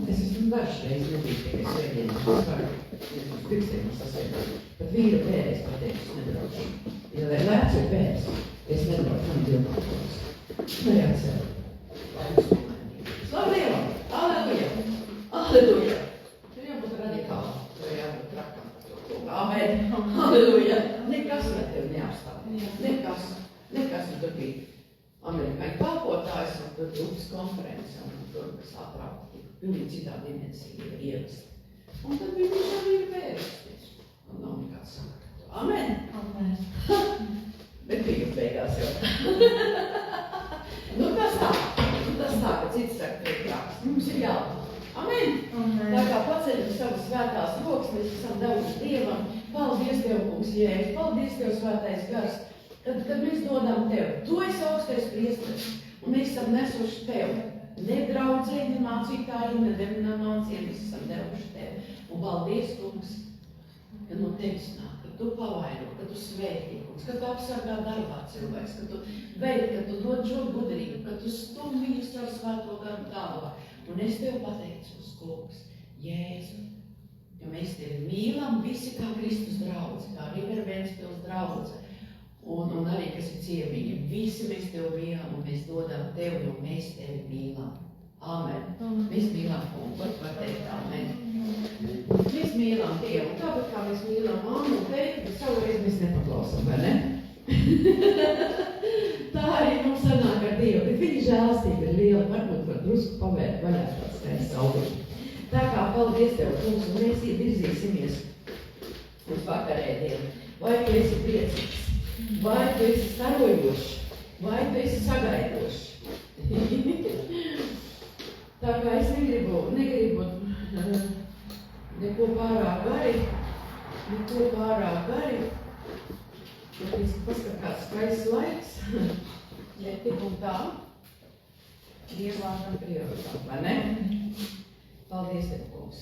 Es esmu dažreiz nebija tikai svētdienā. Es varu, es pirkstiem sasvētdienā. Pat vīra pēdējais pateiks, es nebraucu. Ja lēts ir pēdējais, es nebraucu, man Dievmātos. Neatceru. Slavu Dievam! Alleluja! Alleluja! Tur jābūt radikāli, tur jābūt trakam. Amen! Alleluja! Nekas ne tev neapstāv. Nekas tur bija amerikāņu kalpotājs, un tur grupas konferences, un tur kas atraukt. Pilnīgi citā dimensija ir ievest. Un tad bija viņš arī ir vērstis. Un nav nekāds saka. Amen! Amen! Bet bija beigās jau. Tas tā, ka cits saka, ka ir krāks. Mums ir jābūt. Amen! Amen! Tā kā paceļam savas svētās rokas, mēs esam devuši Dievam. Paldies Tev, kungs Jēzus! Paldies Tev, svētais gars! Kad mēs dodam Tev, Tu esi augstais priesteris, un mēs esam nesuši Tev. Ne draudzēji, ne mācītāji, ne deminamācija, mēs esam devuši Tev. Un paldies, kungs, ka no Tevis nāk, ka tu pavaino, ka tu svētī, ka tu apsargā darbā cilvēks, ka tu veidi, ka tu dod šo gudrību, ka tu stum viņus ar svēto garu tālāk. Un es tev pateicos, kungs, Jēzu, jo mēs tevi mīlam visi kā Kristus draudze, kā River Ventspils draudze, un arī, kas ir ciemiņi, visi mēs tev mīlam, un mēs dodam tevi, jo mēs tevi mīlam. Amen. Mēs mīlam kungu, ko tu var teikt, amen. Mēs mīlam Dievu, tāpat kā mēs mīlam mammu un teikt, bet savreiz mēs nepaklausam, vai ne? Tā arī mums sanāk ar Dievu, bet viņa žēlastība ir liela, varbūt var drusku pavērt vaļā tāds skaists augļi. Tā kā paldies tev, kungs, un mēs virzīsimies uz vakarēdienu. Vai tu esi priecīgs? Vai tu esi starojošs? Vai tu esi sagaidošs? Tā kā es negribu neko pārāk gari, tāpēc, ka paskatās skaists laiks, ja tik un tā, Dievvārdam prioritāte, vai ne? Paldies tev, kungs.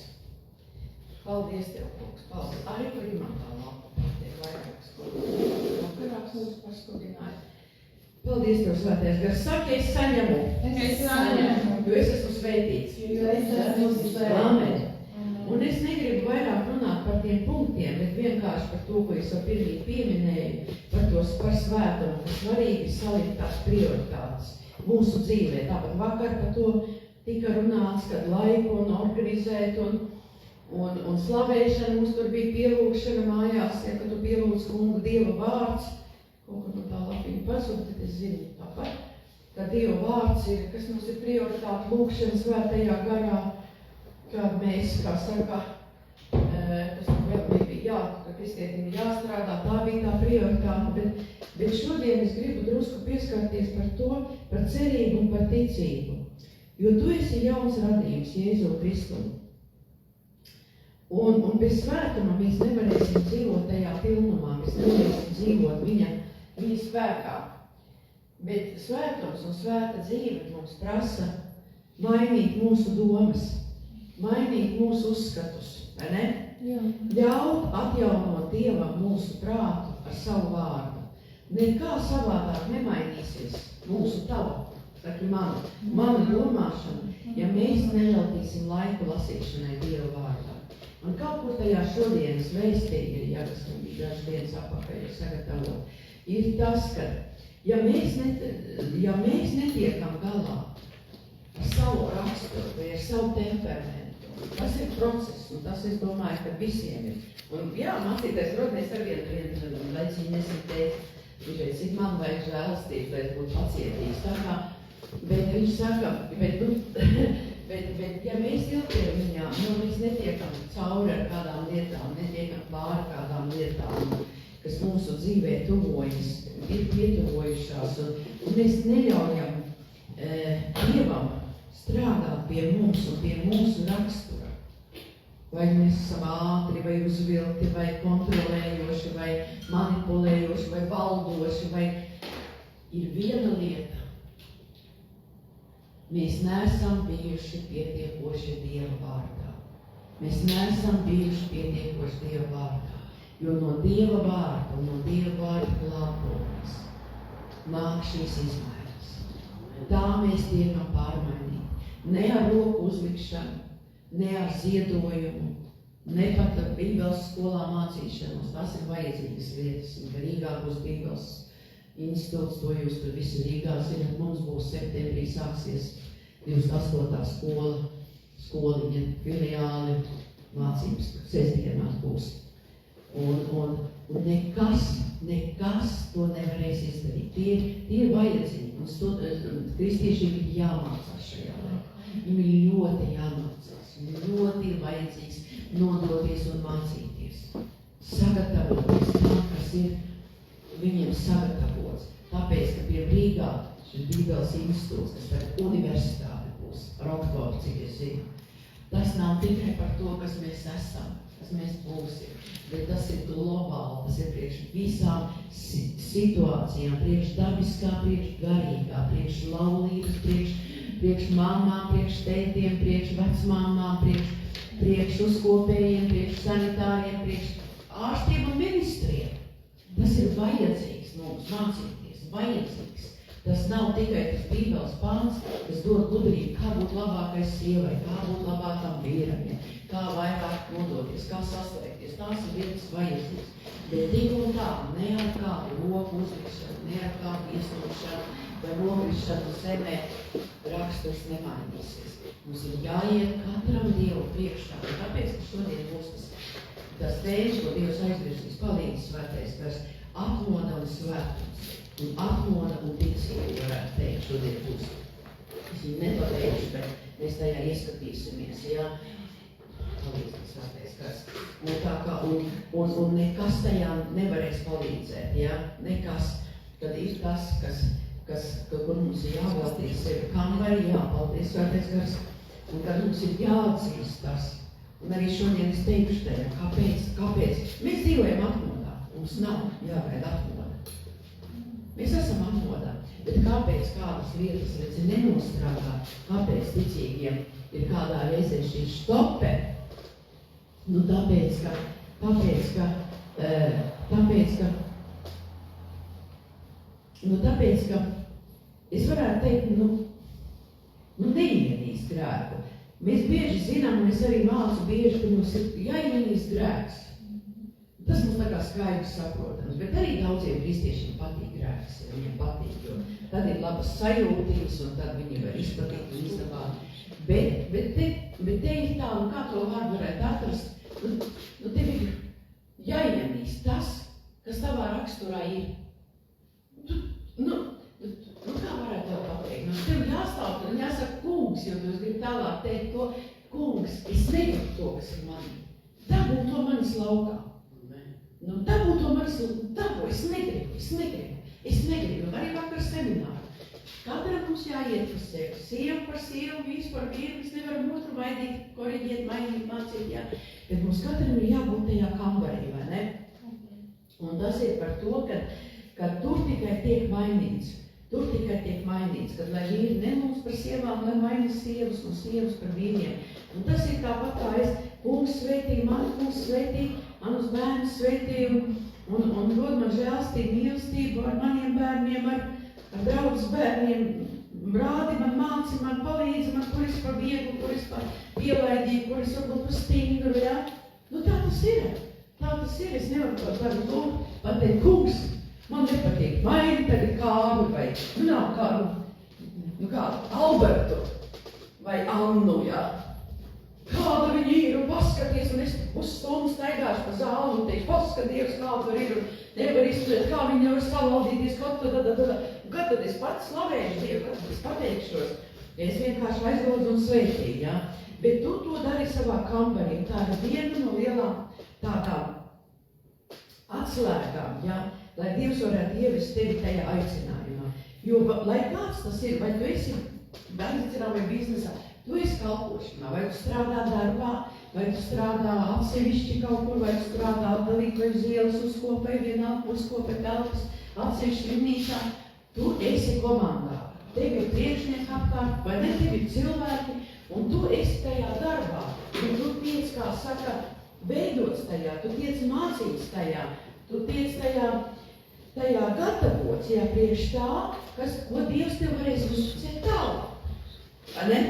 Paldies tev, kungs. Paldies. Arī par imantā lapu patiek vairākas, kungs. Vakarāks mums paskudināja. Paldies tev, svētais gars. Saki, es saņemu. Es saņemu. Jo es esmu svētīts. Jo es esmu svētīts. Amen. Un es negribu vairāk runāt par tiem punktiem, bet vienkārši par to, ko es jau pirmīt pieminēju, par svētumu, ka svarīgi salikt tās prioritātes mūsu dzīvē. Tāpat vakar par to tika runāts, kad laiku un organizēt un slavēšana. Mums tur bija pielūgšana mājās, ja, kad tu pielūdz kungu Dieva vārds. Kaut kur no tā lapiņa pazūd, tad es zinu tāpat, ka Dieva vārds ir, kas mums ir prioritāte lūgšana svētajā garā, kad mēs, kā saka, kas vēl bija, ka kristietim ir jāstrādā, tā bija tā prioritāte, bet šodien es gribu drusku pieskarties par to, par cerību un par ticību. Jo tu esi jauns radījums Jēzu Kristu. Un bez svētuma mēs nevarēsim dzīvot tajā pilnumā, mēs nevarēsim dzīvot viņa spēkā. Bet svētums un svēta dzīve mums prasa mainīt mūsu domas, mainīt mūsu uzskatus, vai ne? Jā. Ļaut atjaunot Dievam mūsu prātu ar savu vārdu. Nekā savādāk nemainīsies mūsu tava, mana domāšana, ja mēs neveltīsim laiku lasīšanai Dieva vārdā. Un kaut kur tajā šodienas vēstī ir, ja kas man bija dažas dienas apakaļ sagatavot, ir tas, ka ja mēs netiekam galā ar savu raksturu vai ar savu temperamentu, tas ir process, un tas, es domāju, ka visiem ir. Un jā, mācītais rodnieks ar vienu laiciņu nesen teica, cik man vajag žēlastīt, lai būtu pacietīgs. Tā kā, bet viņš saka, bet ja mēs ilgtermiņā, mēs netiekam cauri ar kādām lietām, netiekam pāri kādām lietām, kas mūsu dzīvē tuvojas, ir pietuvojušās, un mēs neļaujam Dievam strādāt pie mums un pie mūsu rakstura. Vai mēs esam ātri, vai uzvilti, vai kontrolējoši, vai manipulējoši, vai valdoši, vai ir viena lieta. Mēs neesam bijuši pietiekoši Dieva vārdā. Mēs neesam bijuši pietiekoši Dieva vārdā, jo no Dieva vārda un no Dieva vārda klātbūtnes nāk šīs izmaiņas. Tā mēs tiekam pārmainīti. Ne ar roku uzlikšanu, ne ar ziedojumu, ne pat ar Bībeles skolā mācīšanos. Tas ir vajadzīgas lietas, un ka Rīgā būs Bībeles institūts, to jūs tur visi Rīgā zināt. Mums būs septembrī sāksies 28. skoliņa filiāli, mācības sestdienās būs. Un nekas to nevarēs izdarīt. Tie ir vajadzīgi, un kristiešiem ir jāmācās šajā laikā. Viņam ir ļoti jāmācās, viņam ļoti ir vajadzīgs nodoties un mācīties. Sagatavoties tam, kas ir viņiem sagatavots. Tāpēc, ka pie Rīgā šis Bībeles institūts, kas tagad universitāte būs ar oktobru, cik es zinu, tas nav tikai par to, kas mēs esam, kas mēs būsim, bet tas ir globāli, tas ir priekš visām situācijām, priekš dabiskā, priekš garīgā, priekš laulības, priekš mamām, priekš tētiem, priekš vecmāmām, priekš uzkopējiem, priekš sanitāriem, priekš ārstiem un ministriem. Tas ir vajadzīgs mums mācīties, vajadzīgs. Tas nav tikai tas Bībeles pāns, kas dod gudrību, kā būt labākai sievai, kā būt labākam vīram, kā vairāk nodoties, kā saslēgties. Tās ir vietas vajadzīgas. Bet tik un tā, ne ar kādu roku uzlikšanu, ne ar kādu ieslošanu vai nogrišanu zemē raksturs nemainīsies. Mums ir jāiet katram Dievu priekšā. Un tāpēc, ka šodien būs tas tēmas, ko Dievs aizvirsīs, palīdz svētais gars, atmoda un svētums. Un atmoda un ticība, varētu teikt, šodien būs. Es viņu nepateikšu, bet mēs tajā ieskatīsimies, jā. Palīdz svētais gars. Un tā kā, un nekas tajā nevarēs palīdzēt, jā. Nekas, kad ir tas, kur mums ir jābaltīs sevi, kam var jāpaldies svētais gars. Un kad mums ir jāatzīst tas. Un arī šodien es teikšu tajā, kāpēc? Mēs dzīvojam atmodā, mums nav jāgaida atmodā. Mēs esam atmodā, bet kāpēc kādas lietas redzi nenostrādā, kāpēc ticīgiem ir kādā reizē šī stope? Nu tāpēc, ka es varētu teikt, neienīst grēku. Mēs bieži zinām, un es arī mācu bieži, ka mums ir jāienīst grēks. Tas mums tā kā skaidrs saprotams, bet arī daudziem kristiešiem patīk grēks, ja viņiem patīk, jo tad ir labas sajūtības, un tad viņi var izpatīt un izdabāt. Bet te ir tā, un kā to vārdu varētu atrast, tev ir jāienīst tas, kas tavā raksturā ir. Kā varētu tev pateikt? Tev jāstāv un jāsaka kungs, jo tu gribi tālāk teikt to, kungs, es negribu to, kas ir manī. Dabūt to manis laukā. Dabūt to manis laukā. Es negribu. Arī vakar semināru. Katram mums jāiet par sevi. Sievu par sievu, vīrs par vīru. Mēs nevaram otru vaidīt, koriģēt, mainīt, mācīt, jā. Bet mums katram ir jābūt tajā kambarī, vai ne? Un tas ir par to, ka tur tikai tiek mainīts. Kad lai vīri nemūs par sievām, lai mainīs sievas un sievas par vīriem. Un tas ir tāpat kā kungs svētī mani, kungs svētī, manus bērnus svētī un dod man žēlstību, mīlestību ar maniem bērniem, ar draudzes bērniem. Rādi man, māci man, palīdzi man, kur es par vieglu, kur es par pielaidīgu, kur es varbūt par stingru, jā. Tā tas ir. Es nevaru par to pateikt, kungs. Man nepatīk maini tagad kādu vai, kādu Albertu vai Annu, jā. Kāda viņi ir un paskaties, un es uz stundu staigāšu pa zāli un teikšu, paskaties, kāda tur ir un nevar izturēt, kā viņi nevar savaldīties, kad tad es pats slavēšu Dievu, kad es pateikšos. Es vienkārši aizlūdzu un svētīju, jā. Bet tu to dari savā kambarī, tā ir viena no lielām tādām atslēgām, jā. Lai Dievs varētu ievest tevi tajā aicinājumā. Jo, lai kāds tas ir, vai tu esi bērnicinā vai biznesā, tu esi kalpošanā, vai tu strādā darbā, vai tu strādā atsevišķi kaut kur, vai tu strādā atdalīt vai uz ielas uzkopē, vienalga uzkopē telpas, atsevišķi vinnīcā, tu esi komandā. Tev ir priekšnieki apkārt, vai ne, tev ir cilvēki, un tu esi tajā darbā. Un tu tiec, kā saka, veidots tajā, tu tiec mācīts tajā, tu tiec tajā gatavots, jā, priekš tā, ko Dievs tev varēs uzticēt tālāk. Vai ne?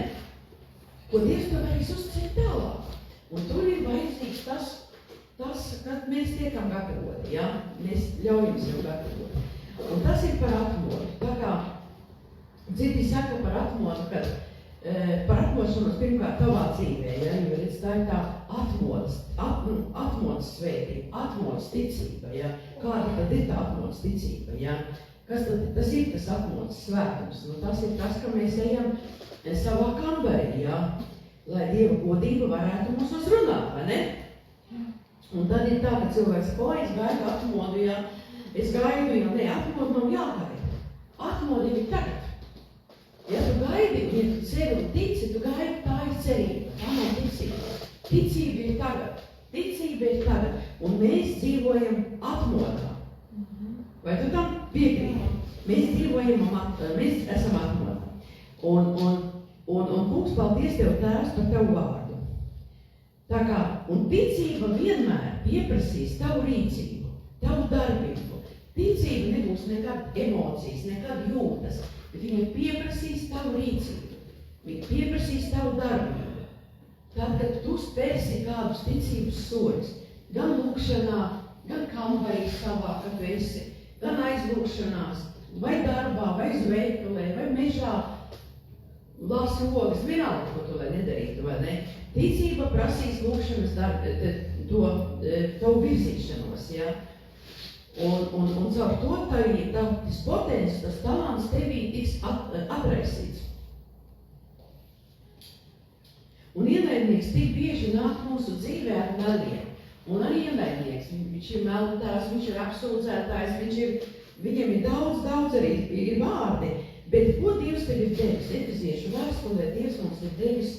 Ko Dievs tev varēs uzticēt tālāk. Un tur ir vajadzīgs tas, kad mēs tiekam gatavoti, jā? Mēs ļaujam sev gatavot. Un tas ir par atmodu. Tā kā citi saka par atmodu, kad par atmošanos pirmkārt tavā dzīvē, ja, jo redz, tā ir tā atmodas svētība, atmodas ticība, ja. Kāda tad ir tā atmodas ticība, ja? Kas tad tas ir tas atmodas svētums? Tas ir tas, ka mēs ejam savā kambarī, ja, lai Dieva godība varētu mūsos runāt, vai ne? Un tad ir tā, ka cilvēks, es gaidu atmodu, ja, es gaidu, jo ne, atmodu nav jāgaida. Atmodu ir tagad. Ja tu gaidi, ja tu ceri un tici, tu gaidi, tā ir cerība, tā nav ticība. Ticība ir tagad, un mēs dzīvojam atmodā. Vai tu tam piekrīti? Mēs dzīvojam, mēs esam atmodā. Un kungs, paldies Tev, Tēvs, par Tavu vārdu. Tā kā, un ticība vienmēr pieprasīs tavu rīcību, tavu darbību. Ticība nebūs nekad emocijas, nekad jūtas, bet viņa pieprasīs tavu rīcību. Viņa pieprasīs tavu darbību. Tad, kad tu spēsi kādus ticības soļus, gan lūkšanā, gan kambarī savā, kad tu esi, gan aizlūkšanās, vai darbā, vai uz veikalē, vai mežā, lasi ogas, vienalga, ko tu lai nedarītu, vai ne? Ticība prasīs lūkšanas to virzīšanos, ja? Un caur to tas potenciāls, tas talants tevī tiks atraisīts. Un ienaidnieks tik bieži nāk mūsu dzīvē ar meliem. Un arī ienaidnieks, viņš ir melotājs, viņš ir apsūdzētājs, viņiem ir daudz arī ir vārdi. Bet ko Dievs tev ir devis? Efeziešu vēstulē Dievs mums ir devis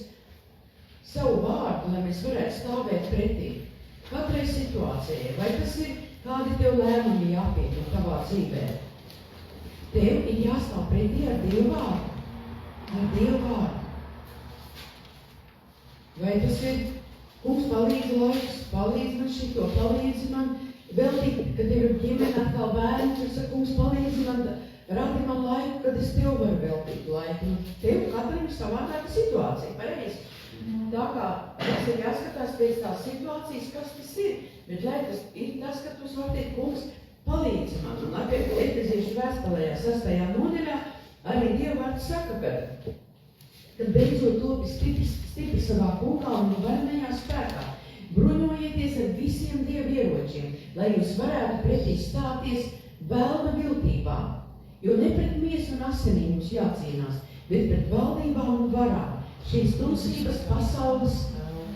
savu vārdu, lai mēs varētu stāvēt pretī katrai situācijai. Vai tas ir kādi tev lēmumi jāpieņem tavā dzīvē? Tev ir jāstāv pretī ar Dievu vārdu. Ar Dievu vārdu. Vai tas ir, kungs palīdz laiks, palīdz man šito, palīdz man vēl tik, kad tev ir ģimene atkal bērni, kas saka, kungs palīdz man, radi man laiku, kad es tev varu veltīt laiku. Tev katram ir savādāka situācija, pareizi. Tā kā tas ir jāskatās pēc tās situācijas, kas tas ir. Bet lai tas ir tas, ka tu vari teikt, kungs, palīdzi man. Un arī Efeziešu vēstulē 6. nodaļā arī Dieva vārds saka, kad beidzot topi stipri savā kungā un varenajā spēkā. Bruņojieties ar visiem Dieva ieročiem, lai jūs varētu pretī stāties velna viltībām. Jo ne pret miesu un asinīm mums jācīnās, bet pret valdībām un varām, šīs tumsības pasaules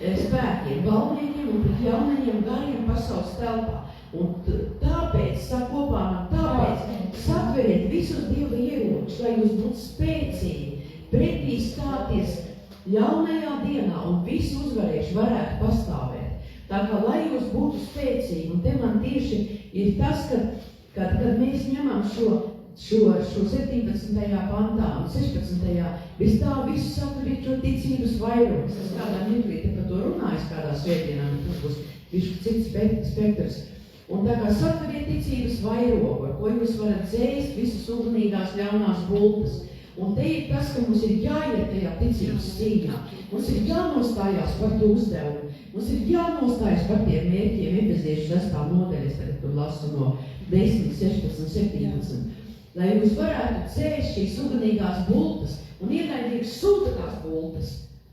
spēkiem, valdniekiem un pret jaunajiem gariem pasaules telpā. Un tāpēc, sakopā man, tāpēc satveriet visus Dieva ieročus, lai jūs būtu spēcīgi, pretī stāties ļaunajā dienā un visu uzvarējuši varētu pastāvēt. Tā kā, lai jūs būtu spēcīgi, un te man tieši ir tas, kad mēs ņemam šo 17. pantā un 16. Bez tā visu saturīt šo ticības vairumu. Es kādā mirklī par to runājis kādā svētdienā, bet tur būs visu cits spektrs. Un tā kā saturiet ticības vairogu, ar ko jūs varat dzēst visas ugunīgās ļaunās bultas. Un te ir tas, ka mums ir jāiet tajā ticības cīņā. Mums ir jānostājās par to uzdevumu. Mums ir jānostājās par tiem mērķiem. Efeziešu 6. nodaļa, es tagad tur lasu no 10, 16, 17. Lai jūs varētu dzēst šīs ugunīgās bultas un ienaidnieks sūta tās bultas.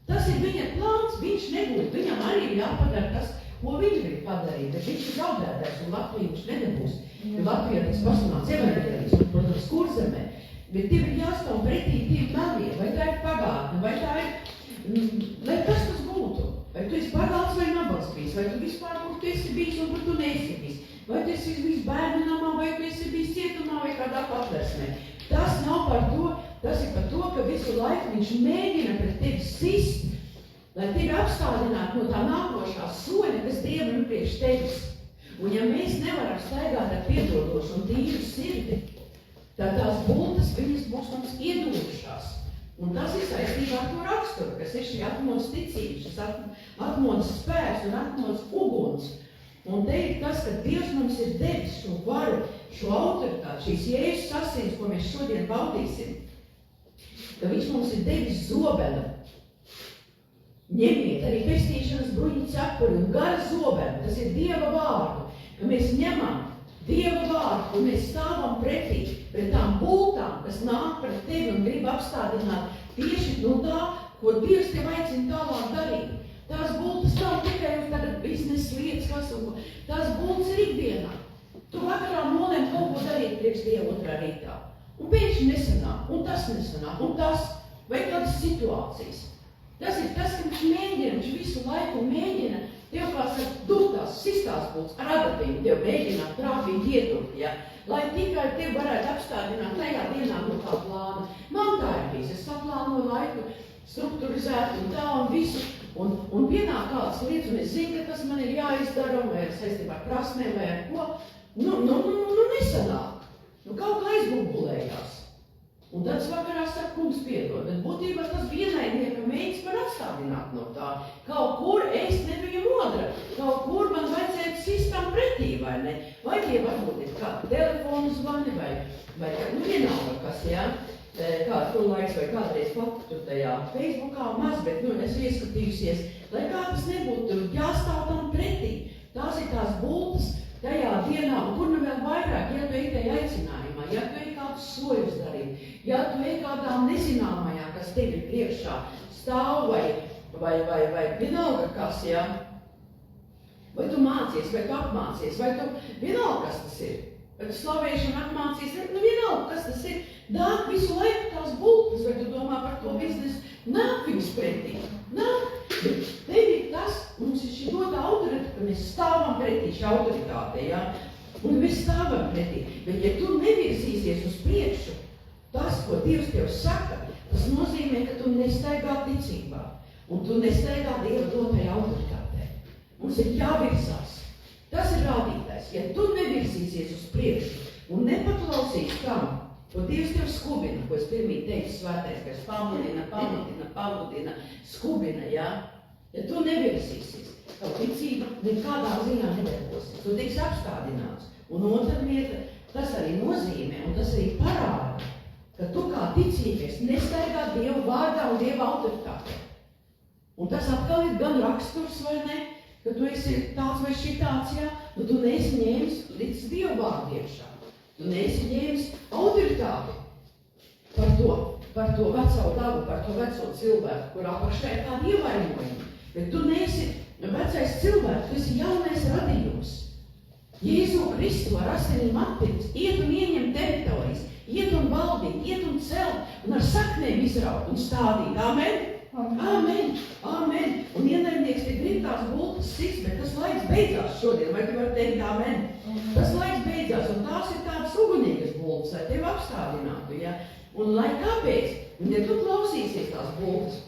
Tas ir viņa plāns, viņš neguļ. Viņam arī ir jāpadara tas, ko viņš grib padarīt, bet viņš ir zaudētājs un Latviju viņš nedabūs. Jo Latvijā tiks pasludināts evaņģēlijs, un, protams, Kurzemē. Bet tev ir jāstāv pretī tiem meliem, vai tā ir pagātne, vai tā ir, lai kas tas būtu. Vai tu esi pagāts vai nabals bijis, vai tu vispār, kur tu esi bijis un kur tu neesi bijis. Vai tu esi bijis bērnu namā, vai tu esi bijis cietumā vai kādā patversmē. Tas nav par to, tas ir par to, ka visu laiku viņš mēģina pret tevi sist, lai tevi apstādinātu no tā nākošā soļa, kas Dievam ir priekš tevis. Un ja mēs nevaram staigāt ar piedodošu un tīru sirdi, tad tās bultas, viņas būs mums iedodušās. Un tas ir saistībā ar to raksturu, kas ir šī atmodas ticība, šis atmodas spēks un atmodas uguns. Un te ir tas, ka Dievs mums ir devis šo varu, šo autoritāti, šīs Jēzus asins, ko mēs šodien baudīsim, ka viņš mums ir devis zobenu. Ņemiet arī pestīšanas bruņu cepuri un gara zobenu, tas ir Dieva vārdu, ka mēs ņemam Dieva vārdu un mēs stāvam pretī pret tām bultām, kas nāk pret tevi un grib apstādināt tieši no tā, ko Dievs tev aicina tālāk darīt. Tās bultas nav tikai uz tagad biznesa lietas, kas un ko. Tās bultas ir ikdienā. Tu vakarā nolēm kaut ko darīt priekš Dievu otrā rītā. Un pēkšņi nesanāk, un tas nesanāk, un tas, vai kādas situācijas. Tas ir tas, ka viņš mēģina, viņš visu laiku mēģina, tev kā saka, dūtās, sistās bultas, ar adatību tev mēģināt trāpīt ieturt, ja? Lai tikai tev varētu apstādināt tajā dienā no tā plāna. Man tā ir bijis, es saplānoju laiku, strukturizētu un tā un visu. Un pienāk kādas lietas, un es zinu, ka tas man ir jāizdara, vai saistībā ar prasmēm, vai ar ko. Nu nesanāk. Kaut kā aizbubulējās. Un tad vakarā saka, kungs piedod, bet būtībā tas vienaidnieka mēģis var atstādināt no tā. Kaut kur es nebiju modra, kaut kur man vajadzētu sistām pretī, vai ne? Vai tie varbūt ir kādi telefonu zvani, vai vienalga kas, jā? Kāds to laiks vai kādreiz pat tur tajā Facebookā maz, bet es ieskatījusies, lai kā tas nebūtu, jāstāv tam pretī. Tās ir tās bultas tajā dienā, un kur nu vēl vairāk, ja tu ej tajā aicinājumā, ja tu ej kādus soļus darīt, ja tu ej kādām nezināmajā, kas tev ir priekšā, stāv vai vienalga kas, ja? Vai tu mācies, vai tu apmācies, vai tu vienalga kas tas ir. Vai tu slavēšanu apmācies, vienalga kas tas ir. Nāk visu laiku tās bultas, vai tu domā par to biznesu, nāk viņus pretī, nāk. Bet tev ir tas, mums ir šī dota autoritāte, ka mēs stāvam pretī šī autoritāte, ja? Un mēs stāvam pretī. Bet ja tu nevirsīsies uz priekšu, tas, ko Dievs tev saka, tas nozīmē, ka tu nestaigā ticībā. Un tu nestaigā Dieva dotajā autoritātē. Mums ir jāvirsās. Tas ir rādītājs. Ja tu nevirsīsies uz priekšu un nepaklausīs tam, ko Dievs tev skubina, ko es pirmīt teicu svētais, kas pamudina, skubina, ja? Ja tu nevirsīsies, tavu ticība nekādā ziņā nedarbosies. Tu tiks apstādināts. Un otra lieta, tas arī nozīmē, un tas arī parāda, ka tu kā ticīgais nestaigā Dievu vārdā un Dieva autoritātē. Un tas atkal ir gan raksturs, vai ne, ka tu esi tāds vai šitāds, ja? Nu tu neesi ņēmis līdz Dievu vārdu iekšā. Tu neesi ņēmis autoritāti par to veco dabu, par to veco cilvēku, kur apakšā ir tādi ievainojumi. Bet tu neesi vecais cilvēks, tu esi jaunais radījums. Jēzu Kristu ar asinīm atpirks, iet un ieņem teritorijas, iet un valdīt, iet un celt un ar saknēm izraut un stādīt. Amen? Amen, amen. Un ienaidnieks te grib tās bultas sist, bet tas laiks beidzās šodien, vai tu vari teikt amen? Tas laiks beidzās, un tās ir tādas ugunīgas bultas, lai tevi apstādinātu, ja? Un lai kāpēc? Un ja tu klausīsies tās bultas,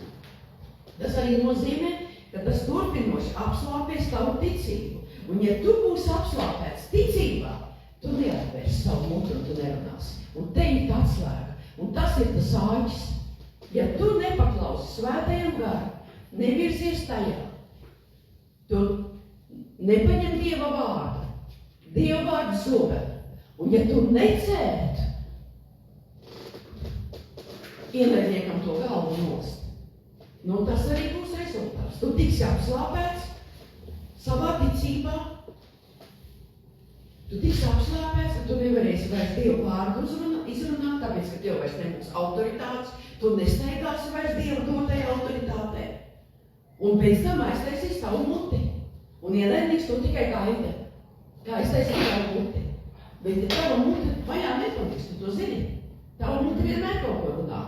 tas arī nozīmē, ka tas turpinoši apslāpēs tavu ticību. Un ja tu būsi apslāpēts ticībā, tu neatvērs savu mutu un tu nerunāsi. Un te ir tā atslēga. Un tas ir tas āķis. Ja tu nepaklausi svētajam garam, nevirsies tajā, tu nepaņem Dieva vārdu, Dieva vārdu zobenu. Un ja tu necērtu, ienaidniekam to galvu nost, nu tas arī būs rezultāts. Tu tiksi apslāpēts savā ticībā, tu tiksi apslāpēts, ka tu nevarēsi vairs Dievu vārdu izrunāt, tāpēc, ka tev vairs nebūs autoritātes, tu nestaigāsi vairs Dieva dotajā autoritātē. Un pēc tam aiztaisīs tavu muti. Un ienaidnieks to tikai gaida, kā aiztaisīs tavu muti. Bet ja tava muti vajā nepaliks, tu to zini. Tava muti vienmēr kaut ko runā.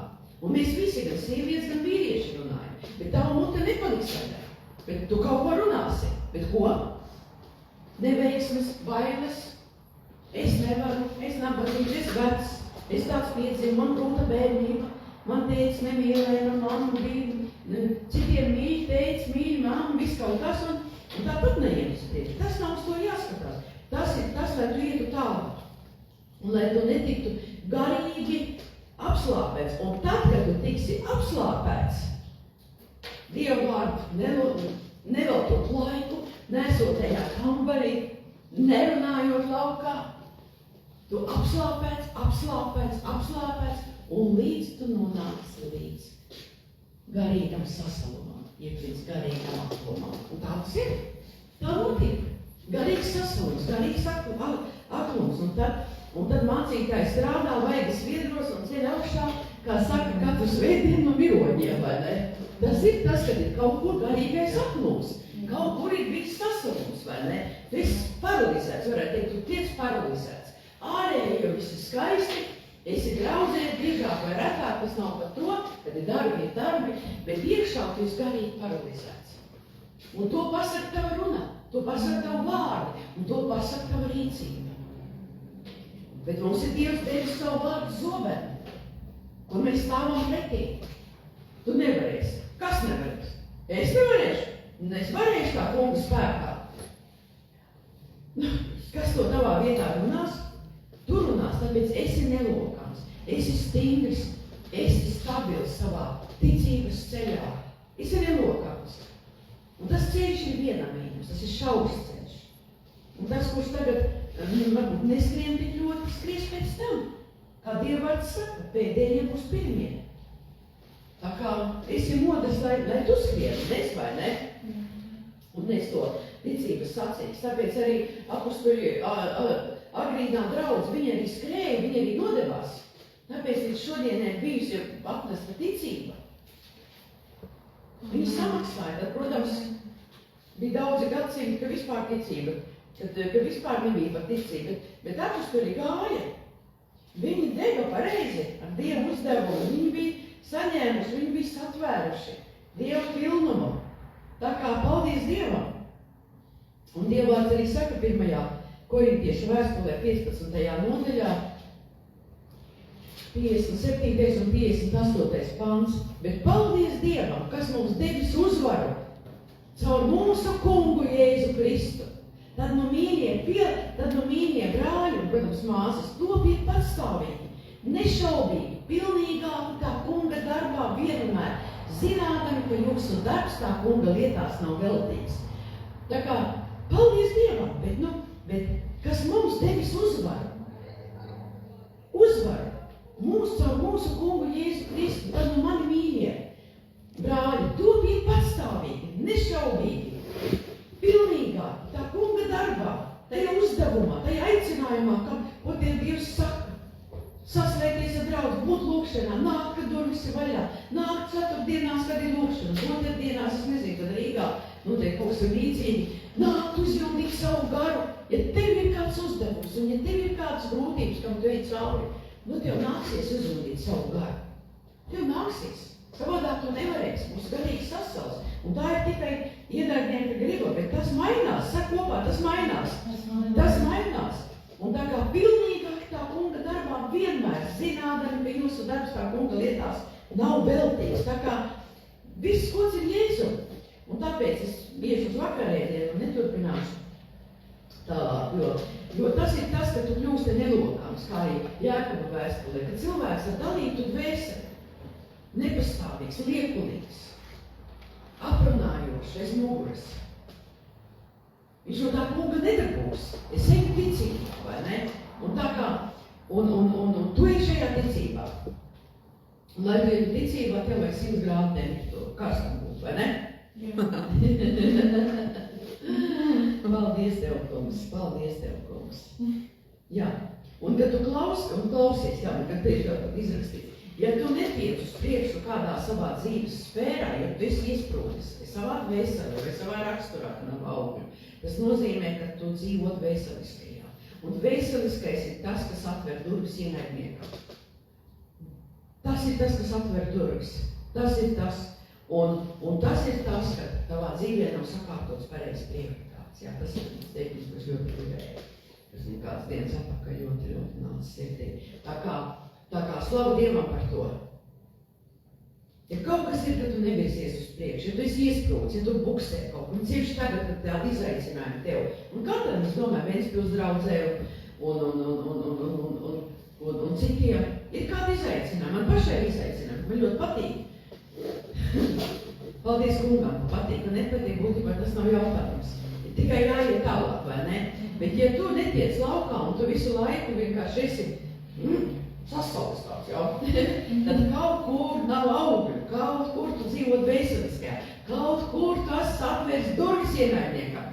Un mēs visi, gan sievietes, gan vīrieši runājam. Bet tava muti nepaliks vajā. Bet tu kaut ko runāsi. Bet ko? Neveiksmes, bailes. Es nevaru, es nabadzīgs, es vecs. Es tāds piedzīvu, man grūta bērnība. Man teica nemīlēja, man mamma bija, citiem mīļi teica, mīļi mamma, viss kaut kas, un tāpat neiemestiet. Tas nav uz to jāskatās. Tas ir tas, lai tu ietu tālāk. Un lai tu netiktu garīgi apslāpēts. Un tad, kad tu tiksi apslāpēts, Dieva vārdu neveltot laiku, nesot tajā kambarī, nerunājot laukā, tu apslāpēts, un līdz tu nonāksi līdz garīgam sasalumam, jeb līdz garīgam aklumam. Un tā tas ir. Tā notiek. Garīgs sasalums, garīgs aklums. Un tad mācītājs strādā vaigas viedros un ceļ augšā, kā saka, katru svētdienu no viroņiem, vai ne? Tas ir tas, kad ir kaut kur garīgais aklums. Kaut kur ir bijis sasalums, vai ne? Tu esi paralizēts, varētu teikt, tu tiec paralizēts. Ārēji jau viss ir skaisti, esi draudzēji, biežāk vai retāk, tas nav par to, kad ir darbi, bet iekšā tu esi garīgi paralizēts. Un to pasaka tava runa, to pasaka tava vārdi, un to pasaka tava rīcība. Bet mums ir Dievs devis savu vārdu zobenu, kur mēs stāvam pretī. Tu nevarēsi. Kas nevarēs? Es nevarēšu. Un es varēšu tā kunga spēkā. Kas to tavā vietā runās? Tu runās, tāpēc esi nelokāms. esi stingrs, esi stabils savā ticības ceļā, esi nelokāms. Un tas ceļš ir vienamības, tas ir šaurs ceļš. Un tas, kurš tagad varbūt neskrien tik ļoti, skries pēc tam. Kā Dieva vārds saka, pēdējie būs pirmie. Tā kā esi modrs, lai tu skrien, nes vai ne? Un nes to ticības sacīs. Tāpēc arī apustuļi agrīnā draudz, viņi arī skrēja, viņi arī nodevās. Tāpēc līdz šodienai bijusi atnesta ticība. Viņi samaksāja, tad, protams, bija daudzi gadsimti, ka vispār ticība, ka vispār nebija par ticību, bet apustuļi gāja. Viņi deva pareizi ar Dievu uzdevumu, viņi bija saņēmuši, viņi bija satvēruši Dievu pilnumu. Tā kā paldies Dievam. Un Dieva vārds arī saka 1. Korintiešu vēstulē 15. nodaļā, 57. un 58. pants. Bet paldies Dievam, kas mums devis uzvaru caur mūsu kungu Jēzu Kristu. Tad nu mīļie brāļi un, protams, māsas, topiet patstāvīgi, nešaubīgi, pilnīgāki tā kunga darbā vienmēr, zinādami, ka jūsu darbs tā kunga lietās nav veltīgs. Tā kā, paldies Dievam, bet kas mums devis uzvaru? Uzvaru. Caur mūsu kungu Jēzu Kristu, tad nu mani mīļie brāļi, topiet patstāvīgi, nešaubīgi, pilnīgāki tā kunga darbā, tajā uzdevumā, tajā aicinājumā, ko Tev Dievs saka. Sasvēties ar draudzi, būt lūkšanā, nākt, kad durvis ir vaļā, nākt ceturtdienās, kad ir lūkšanas, otrdienās, es nezinu, kad Rīgā, noteikti kaut kas ir līdzīgi, nākt uzjūtīt savu garu. Ja Tev ir kāds uzdevums, un ja Tev ir kādas grūtības, kam Tu ej cauri, Tev nāksies uzjūtīt savu garu. Tev nāksies. Savādāk Tu nevarēsi, būs garīgi sasals. Un tā ir tikai ienaidnieka griba, bet tas mainās, saka kopā, tas mainās. Tas mainās. Un tā kā pilnīgāk tā kunga darbā vienmēr zinādami, ka jūsu darbs tā kunga lietās nav veltīgs. Tā kā viss kods ir Jēzu. Un tāpēc es bieži uz vakarēdienu un neturpināšu tālāk, jo tas ir tas, ka tu kļūsti nelokāms, kā arī Jākoba vēstulē, ka cilvēks ar dalītu dvēseli, nepastāvīgs, liekulīgs, aprunājošs aiz muguras. Viņš no tā kunga nedabūs. Es eju ticībā, vai ne? Un tā kā, un tu ej šajā ticībā. Un lai tu eju ticībā, tev vajag 100 grādu nemiktu karstam būt, vai ne? Paldies Tev, kungs. Jā. Un kad tu klausies, jā, kad tieši jau pat izrakstīt, ja tu netiec uz priekšu kādā savā dzīves sfērā, ja tu esi iesprūdis savā dvēselē vai savā raksturā, ka nav augļu, tas nozīmē, ka tu dzīvo dvēseliskajā. Un dvēseliskais ir tas, kas atver durvis ienaidniekam. Tas ir tas, kas atver durvis. Tas ir tas. Un tas ir tas, ka tavā dzīvē nav sakārtots pareizi prioritātes. Jā, tas ir teikums, kas ļoti gribēja. Tas nekāds dienas atpakaļ ļoti nāca sirdī. Tā kā slavu Dievam par to. Ja kaut kas ir, ka tu nevirsies uz priekšu, ja tu esi iesprūdis, ja tu buksē kaut ko, un cieši tagad tādi izaicinājumi tev. Un katram, es domāju, Ventspils draudzē un citiem ir kādi izaicinājumi. Man pašai izaicinājumi, man ļoti patīk. Paldies kungam, patīk, un nepatīk, būtībā tas nav jautājums. Ir tikai jāiet tālāk, vai ne? Bet ja tu netiec laukā un tu visu laiku vienkārši esi sasaustāts, jau, tad kaut kur nav augļu, kaut kur tu dzīvo dvēseliskajā, kaut kur tu esi atvērs durvis ienaidniekam.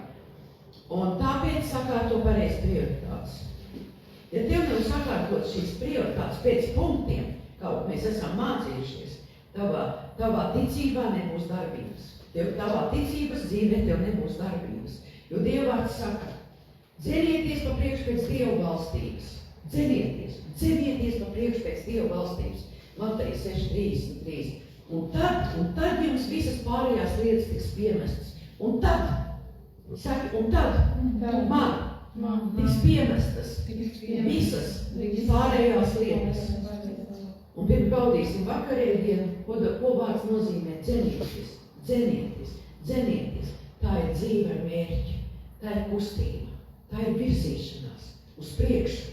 Un tāpēc sakārto pareizi prioritātes. Ja tev nav sakārtot šīs prioritātes pēc punktiem, kaut mēs esam mācījušies, tavā ticībā nebūs darbības. Tavā ticības dzīvē tev nebūs darbības. Jo Dieva vārds saka, dzenieties pa priekšu pēc Dieva valstības. Dzenieties pa priekšu pēc Dieva valstības. Mateja 6:33. Un tad jums visas pārējās lietas tiks piemestas. Un tad man tiks piemestas visas pārējās lietas. Un pirms baudīsim vakarēdienu, ko vārds nozīmē dzenieties. Tā ir dzīve ar mērķi, tā ir kustība, tā ir virzīšanās uz priekšu,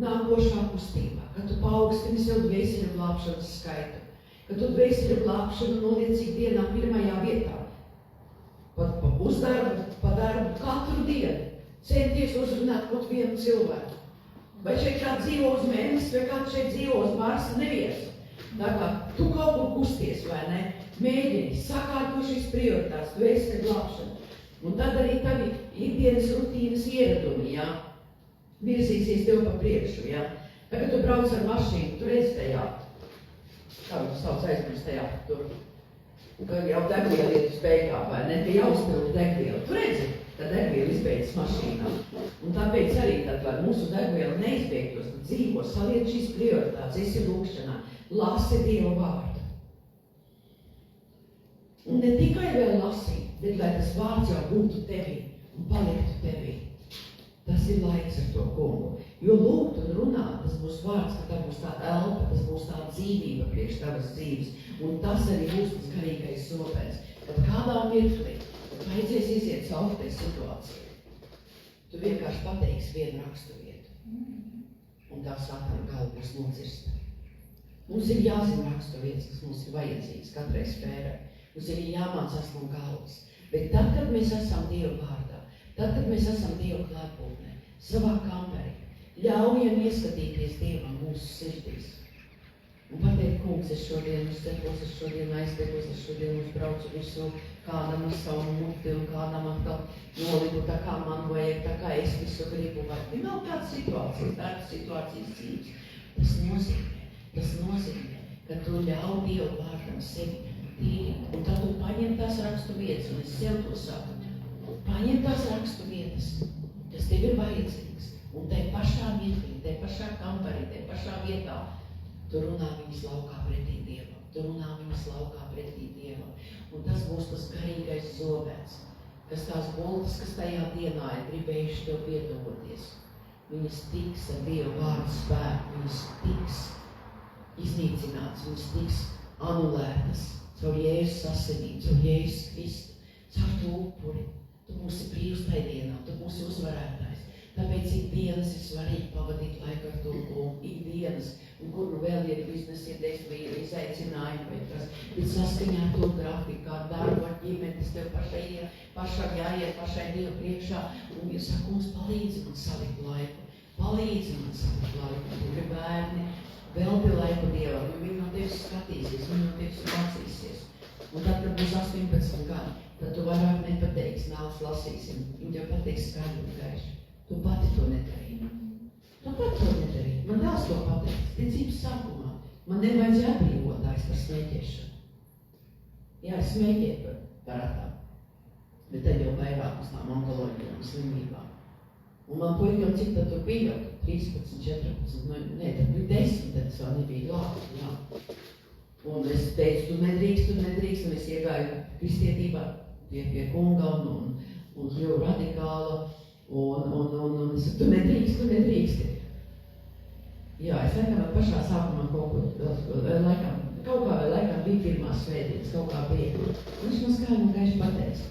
nākošā kustībā. ka tu paaugstini sev dvēseļu glābšanas skaitu, ka tu dvēseļu glābšanu noliec ikdienā pirmajā vietā. Pat uz darbu, pa darbu katru dienu centies uzrunāt kaut vienu cilvēku. Vai šeit kāds dzīvo uz Mēnesi, vai kāds šeit dzīvo uz Marsa, neviens. Tā kā tu kaut kur kusties, vai ne? Mēģini, sakārto šīs prioritātes, dvēseļu glābšanu. Un tad arī tavi ikdienas rutīnas ieradumi, jā, virzīsies tev pa priekšu, jā. Tagad tu brauc ar mašīnu, tu redzi tajā, kā tu sauc aizmirst tajā, tur, ka jau degviela iet uz beigām, vai ne, ka jau uzpildi degvielu. Tu redzi, ka degviela izbeidzas mašīnā. Un tāpēc arī tad, lai mūsu degviela neizbeigtos, tu dzīvo, saliec šīs prioritātes, esi lūkšanā, lasi Dieva vārdu. Un ne tikai vēl lasīt, bet lai tas vārds jau būtu tevī un paliktu tevī. Tas ir laiks ar to kungu. Jo lūgt un runāt, tas būs vārds, ka tā būs tā elpa, tas būs tā dzīvība priekš tavas dzīves. Un tas arī būs tas garīgais sopens. Kad kādā mirklī vajadzēs iziet cauri tai situācijai, tu vienkārši pateiksi vienu rakstu vietu. Un tā Sātana galva būs nocirsta. Mums ir jāzina rakstu vietas, kas mums ir vajadzīgas katrai sfērai. Mums ir jāmācās no galvas. Bet tad, kad mēs esam Dieva vārdā, tad, kad mēs esam Dieva klātbūtnē, savā kamperī, ļaujam ieskatīties Dievam mūsu sirdīs. Un pateikt, kungs, es šodien uzcepos, es šodien aiztekos, es šodien uzbraucu visu, kādam ar savu muti un kādam atkal noliku tā kā man vajag, tā kā es visu gribu, vai nav kādas situācijas, tādas situācijas dzīves. Tas nozīmē, ka tu ļauj Dievu vārdam sevi tīrīt. Un tad tu paņem tās rakstu vietas, un es sev to saku. Paņem tās rakstu vietas, kas tev ir vajadzīgas. Un tai pašā mirklī, tai pašā kamparī, tai pašā vietā, tu runā viņas laukā pretī Dievam. Tu runā viņas laukā pretī Dievam. Un tas būs tas garīgais zobens, kas tās bultas, kas tajā dienā ir gribējuši tev pietuvoties. Viņas tiks ar Dieva vārdu spēku, viņas tiks iznīcināts, viņas tiks anulētas caur Jēzus asinīm, caur Jēzus Kristu, caur to upuri. Tu būsi brīvs tajā dienā, tu būsi uzvarētājs. Tāpēc ikdienas ir svarīgi pavadīt laiku ar to kungu, ikdienas, un kur nu vēl ir biznesa idejas vai ir izaicinājumi vai kas, bet saskaņā ar to grafiku, kā darbu ar ģimenes, tev pašam jāiet pašai Dievu priekšā, un ja saka, mums palīdzi man salikt laiku, un ja bērni velti laiku Dievam, jo viņi no tevis skatīsies, viņi no tevis mācīsies. Un tad, kad būs 18 gadi, tad tu vairāk nepateiksi, nāc lasīsim, viņi tev pateiks skaidri un gaiši. Tu pati to nedarīji. Man dēls to pateiks, ticības sākumā. Man nevajadzēja atbrīvotājs par smēķēšanu. Jā, es smēķēju par ratām, bet tad jau vairāk uz tām onkoloģijām slimībām. Un man puikiem cik tad tur bija, 13, 14, tad bija 10, tad es vēl nebija glābts, jā. Un es teicu, tu nedrīkst, un es iegāju kristietībā pie kunga un kļuvu radikāla. Un es saku, tu nedrīksti. Jā, es laikam pašā sākumā kaut kā laikam bija pirmās svētdienas, kaut kā bija. Un viņš man skaidri un gaiši pateica,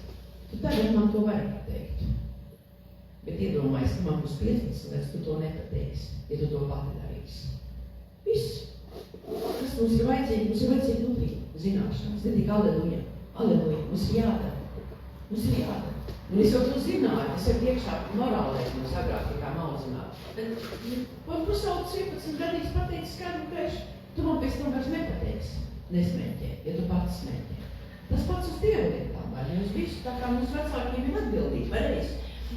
tu tagad man to vari pateikt. Bet iedomājies, ka man būs 15 gadus, tu to nepateiksi, ja tu to pati darīsi. Viss. Kas mums ir vajadzīgi? Mums ir vajadzīgi nudrība, zināšanas, ne tik aleluja, mums ir jādara. Un es jau to zināju, es jau priekšā morālēt mums agrāk kā maudzināt. Bet man pusaudzis 11 gadīgs pateicis skaidru gaiši, tu man pēc tam vairs nepateiksi, nesmēķē, ja tu pats smēķē. Tas pats uz Dievu lietām, vai ne? Uz visu, tā kā mums vecākiem ir atbildība, pareizi.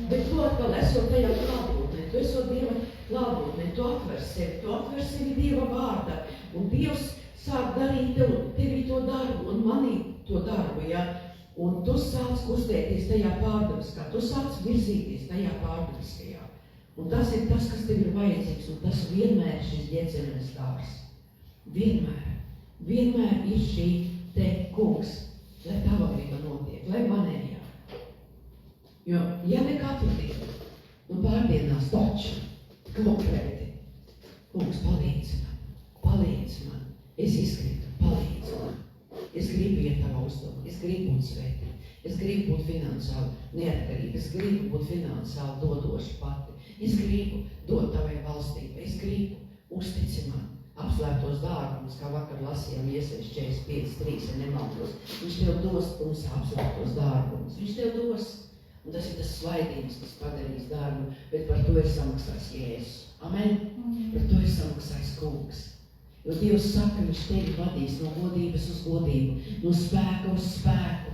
Bet tu atkal esot tajā klātbūtnē, tu esot Dieva klātbūtnē, tu atver sevi Dieva vārdā. Un Dievs sāk darīt tevi to darbu un manī to darbu, ja? Un tu sāc kustēties tajā pārdabiskā, tu sāc virzīties tajā pārdabiskajā. Un tas ir tas, kas tev ir vajadzīgs, un tas vienmēr ir šis Ģecemenes dārs. Vienmēr ir šī te kungs, lai tava griba notiek, lai manējā. Jo, ja ne katru dienu, un pārdienās taču, konkrēti, kungs palīdz man, es izkritu, palīdz man. Es gribu iet tavā uzdevumā, es gribu būt svētīt, es gribu būt finansiāli neatkarīga, es gribu būt finansiāli dodoša pati, es gribu dot tavai valstībai, es gribu. uztici man apslēptos dārgumus, kā vakar lasījām Iesaies 45:3, ja nemaldos. Viņš tev dos mums apslēptos dārgumus. Viņš tev dos. Un tas ir tas svaidījums, kas padarīs dārgu, bet par to ir samaksājis Jēzus. Amen? Par to ir samaksājis Kungs. Jo Dievs saka, viņš tevi vadīs no godības uz godību, no spēka uz spēku,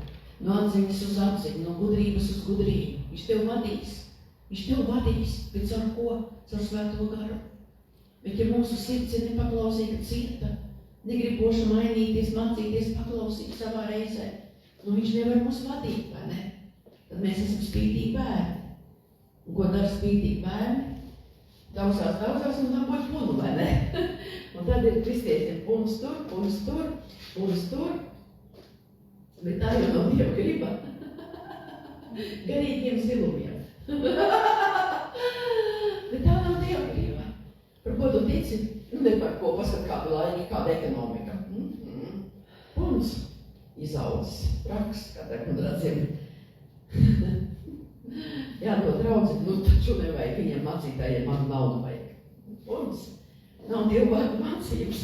no atziņas uz atziņu, no gudrības uz gudrību. Viņš tev vadīs. Viņš tev vadīs. Bet caur ko? Caur Svēto garu. Bet ja mūsu sirds ir nepaklausīga cieta, negriboša mainīties, mācīties, paklausīt savā reizē, viņš nevar mūs vadīt, vai ne? Tad mēs esam spītīgi bērni. Un ko dara spītīgi bērni? Daudzās un dabūj punu, vai ne? Un tad ir kristieši punas tur. Bet tā jau nav Dieva griba. Garīgiem zilumiem. Bet tā nav Dieva griba. Par ko tu tici? Ne par ko, paskat kādu laiku, kāda ekonomika. Puns izaudzis, praks, kā tā kundradzim. Jā, no draudzim, taču nevajag viņiem mācītājiem, man naudu vajag. Puns. Nav Dievu vārdu mācības.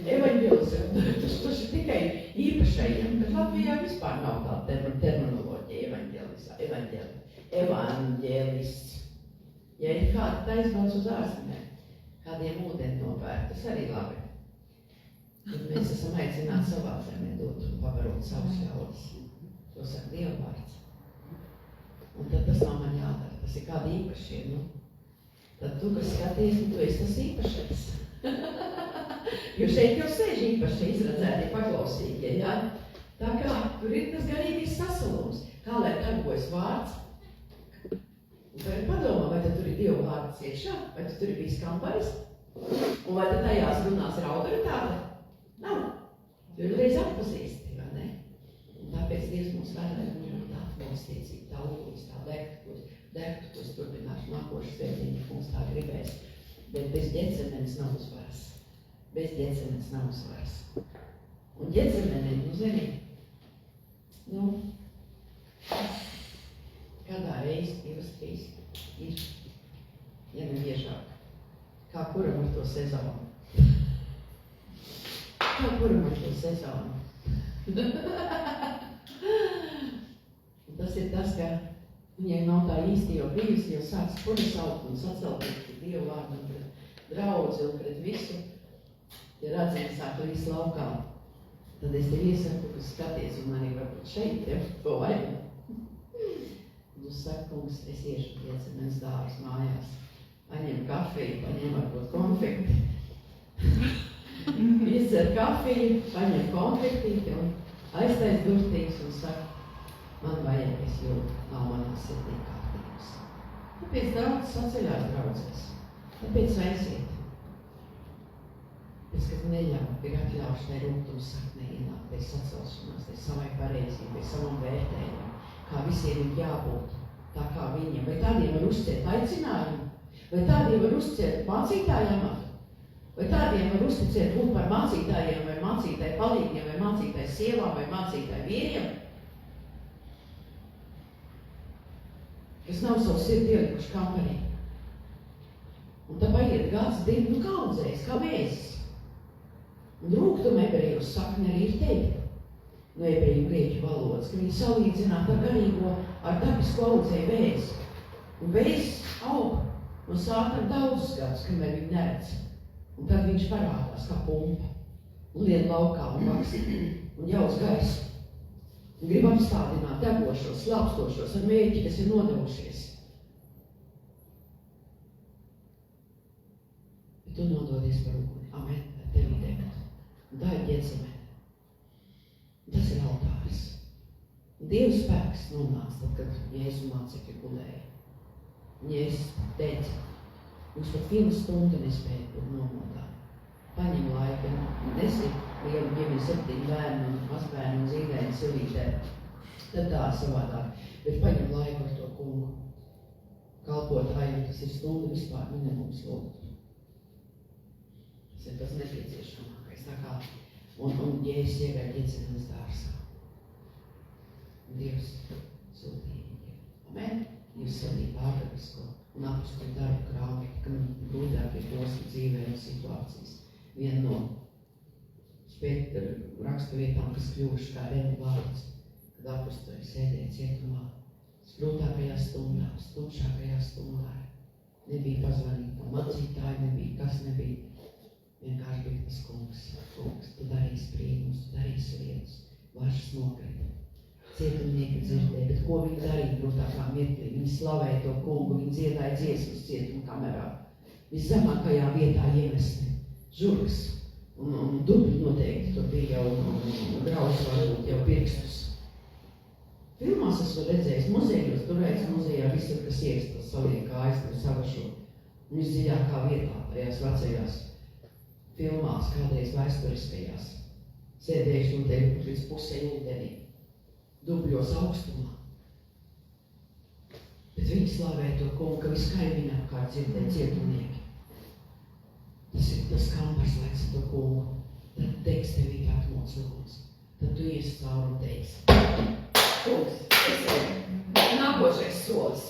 Evaņģelizēt, tas ir tikai īpašajiem, bet Latvijā vispār nav tāda terminoloģija evaņģelists. Ja ir kāda taisnās uz ārzemēm, kādiem ūdeni nopērk, tas arī labi. Bet mēs esam aicināti savā zemē dot un pavarot savus ļaudis. To saka Dieva vārds. Un tad tas nav man jādara, tas ir kādi īpašie, Tad tu, kas skaties, tu esi tas īpašais. Jo šeit jau sēž īpaši izredzēti paklausīgie, ja? Tā kā tur ir tas garīgais sasalums. Kā lai darbojas vārds? Un tad padomā, vai tad tur ir Dieva vārds iekšā, vai tur ir bijis kambaris? Un vai tad tajās runās ir autoritāte? Nav. Jo ir reiz atpazīsti, vai ne? Un tāpēc Dievs mums vēlē tā atbalstīcība, tā lūdz, tā degtu, to es turpināšu nākošu svētdienu, ja mums tā gribēs. Bet bez ģecemenes nav uzvaras. Bez ģecemenes nav uzvaras. Un ģecemenē, zini, kādā reizi, 2, 3 ir, ja ne biežāk. Kā kuram ar to sezonu? Tas ir tas, ka viņai nav tā īsti jau bijusi, jau sāks punisaukt un sacelties pret Dievu vārdu un pret draudzi un pret visu. Ja redzēji sāk līdz laukā, tad es tev iesaku, ka skaties un arī varbūt šeit, ja, to vajag. Un tu saki, kungs, es iešu ģecemenes dārus mājās, paņem kafiju, paņem varbūt konfekti. Izdzer kafiju, paņem konfektīti un aiztais durtīs un saka, man vajag, es jūtu, nav manā sirdī kārtības. Tāpēc daudz saceļās draudzēs. Tāpēc aiziet. Pēc, kad neļauj, ir atļauši tai rūgtums sakt neienāk, tai sacelšanās, tai savai pareizībai, savam vērtējumam, kā visiem ir jābūt, tā kā viņiem. Vai tādiem var uzticēt aicinājumu? Vai tādiem var uzticēt mācītāju amatu? Vai tādiem var uzticēt būt par mācītājiem, vai mācītāju palīgiem, vai mācītāju sievām, vai mācītāju vīriem? Kas nav savu sirdi ielikuši kambarī. Un tā paiet gads, divi, kaudzējas, kā vēzis. Un rūgtuma ebrejos sakne arī ir teikta no ebreju grieķu valodas, ka viņi salīdzināt ar garīgo, ar dabisku audzēju vēzi. Un vēzis aug no sākam daudzus gadus, kamēr viņi neredz. Un tad viņš parādās kā pumpa un lien laukā un vaksa un jauc gaisu. Un grib apstādināt degošos, slāpstošos ar mērķi, kas ir nodevušies. Bet tu nododies par uguni. Amen. Tevi degt. Un tā ir ģecemene. Tas ir altāris. Un Dieva spēks nonāca tad, kad Jēzu mācekļi gulēja. Un Jēzus teica, jūs pat 1 stundu nespēja būt nomodā. Paņem laiku, nesi lielu ģimeni 7 bērnu un mazbērnu un zīdēni silītē. Tad tā savādāk. Bet paņem laiku ar to kungu. Kalpotāju, tas ir stundu vispār minimums lūgt. Tas ir tas nepieciešamākais. Tā kā, un Jēzus iegāja ģecemenes dārsā. Un Dievs sūtīja viņiem. Amen. Jūs sevī pārdabisko. un apostoli darbu grāmatu, ka man grūtākie posmi dzīvē un situācijas. Viena no rakstvietām, kas kļuvuši kā vārds, kad apostoli sēdēja cietumā, grūtākajās stundās, tumšākajās stundās. Nebija pazvanīta mācītāji, nebija kas, nebija. Vienkārši bija tas kungs, tu darīsi brīnumus, tu darīsi lietas, važas nokrita. Cietumnieki dzirdēja, bet ko viņi darīja grūtākā mirklī? Viņi slavēja to kungu, viņi dziedāja dziesmas cietuma kamerā. Viszemākajā vietā iemesti žurks, un dubļi noteikti tur bija jau, un grauds varbūt jau pirkstus. Filmās esmu redzējis muzejos, turēs muzejā visur, kas iekstas saliek kājas, tur savašo. Un visdziļākā vietā, tajās vecajās filmās, kādreiz vēsturiskajās, sēdējuši un teiktu līdz pusē ūdenī, dubļos augstumā. Bet viņi slavēja to kungu, ka viss kaimiņi apkārt dzirdēja cietumnieki. Tas ir tas kampars, laiks to kungu. Tad teiks tevī atmoc lūdzu. Tad tu iesi cauri un teiksi. Kungs, es eju. Nākošais solis.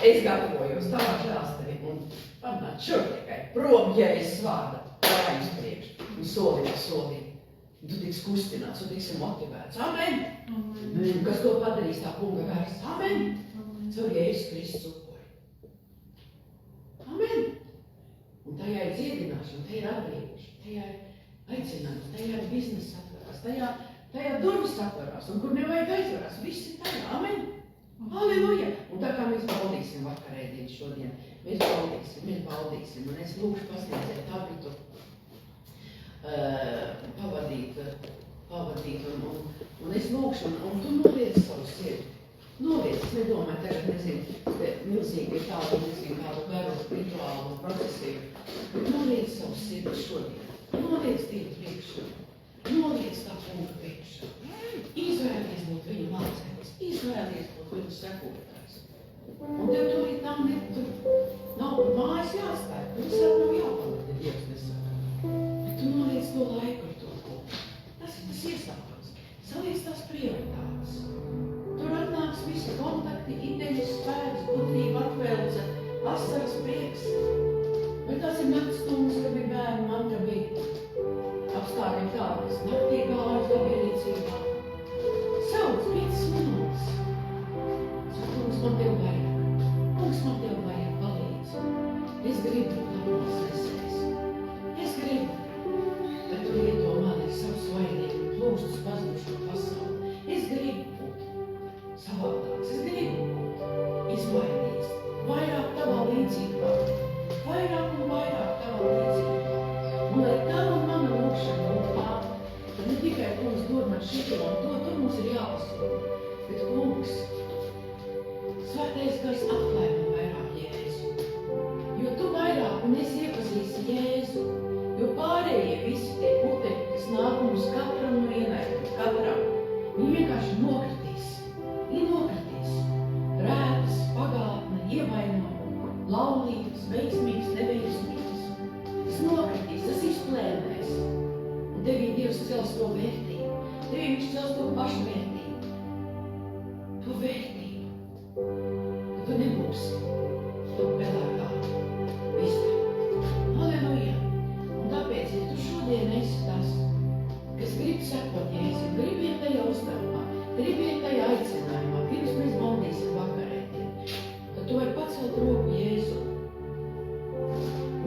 Es gatavojos tavā žēlstabī un panāc šur tikai prom Jēzus vārda. Pārējums priekš. Un solī pa solī. Un tu tiks kustināts, tu tiksi motivēts. Amen. Amen. Kas to padarīs tā kunga vērsts? Amen. Caur Jēzus Kristus upuri. Amen. Un tajā ir dziedināšana, tajā ir atbrīvošana, tajā ir aicinājums, tajā ir biznesa atvarās, tajā durvis atvarās, un kur nevajag aizvarās, viss ir tajā. Amen. Halleluja. Un tā kā mēs baudīsim vakarēdienu šodien, mēs baudīsim, un es lūkšu pasniedzēt Tabitu pavadīt, un es lūkšu, un tu noliec savu sirdi. Noliec, es nedomāju, tagad nezinu, milzīgi ir tādu, kādu garu rituālu procesību. Noliec savu sirdi šodien. Noliec Dievu priekšā. Noliec tā kunga priekšā. Izvēlies būt viņa māceklis. Izvēlies būt viņa sekotājs. Un tev tūlīt nav mājas jāstāj. Tu visādi nav jāpalikt, ja Dievs nesaka. Bet tu noliec to laiku ar to kungu. Tas ir tas iesākums. Saliec tās prioritātes. Tur atnāks visi kontakti, idejas, spēks, gudrība, atvelce, asaras prieks. Vai tās ir nakts stundas, kad bija bērni, man, kad bija apstākļi tādi, kas naktī gājuši sabiedrīcībā. Sauc 5 minūtes. Kungs, man tev vajag. Kungs, man tev vajag palīdz. Es gribu būt tavos nesējs. Es gribu, bet tu lieto mani savu svaidību, plūstus pazudušo pasauli. Es gribu savādāks. Es gribu būt izmainīts, vairāk tavā līdzībā, vairāk un vairāk tavā līdzībā. Un lai tava un mana lūkšana būtu tāda, ka ne tikai kungs dod man šito un to, tur mums ir jāpasūta, bet kungs, svētais gars atklāj man vairāk Jēzu. Jo tu vairāk un es iepazīsi Jēzu, jo pārējie visi tie puteļi, kas nāk mums katram no ienaidiem, katram, viņi vienkārši nokritīs. Viņi nokritīs rētas, pagātne, ievainojumi, laulības, veiksmīgas, neveiksmīgas. Tas nokritīs, tas izplēmēs. Un tevī Dievs cels to vērtību. Tevī viņš cels to pašvērtību. To vērtību. Ka tu nebūsi to pelēkā vista. Halleluja. Un tāpēc, ja tu šodien esi tas, kas grib sekot Jēzu, grib iet tajā uzdevumā, grib iet tajā aicinājumā, pirms mēs baudīsim vakarēdienu, tad tu vari pacelt roku Jēzu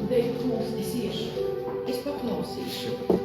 un teikt, kungs, es iešu, es paklausīšu.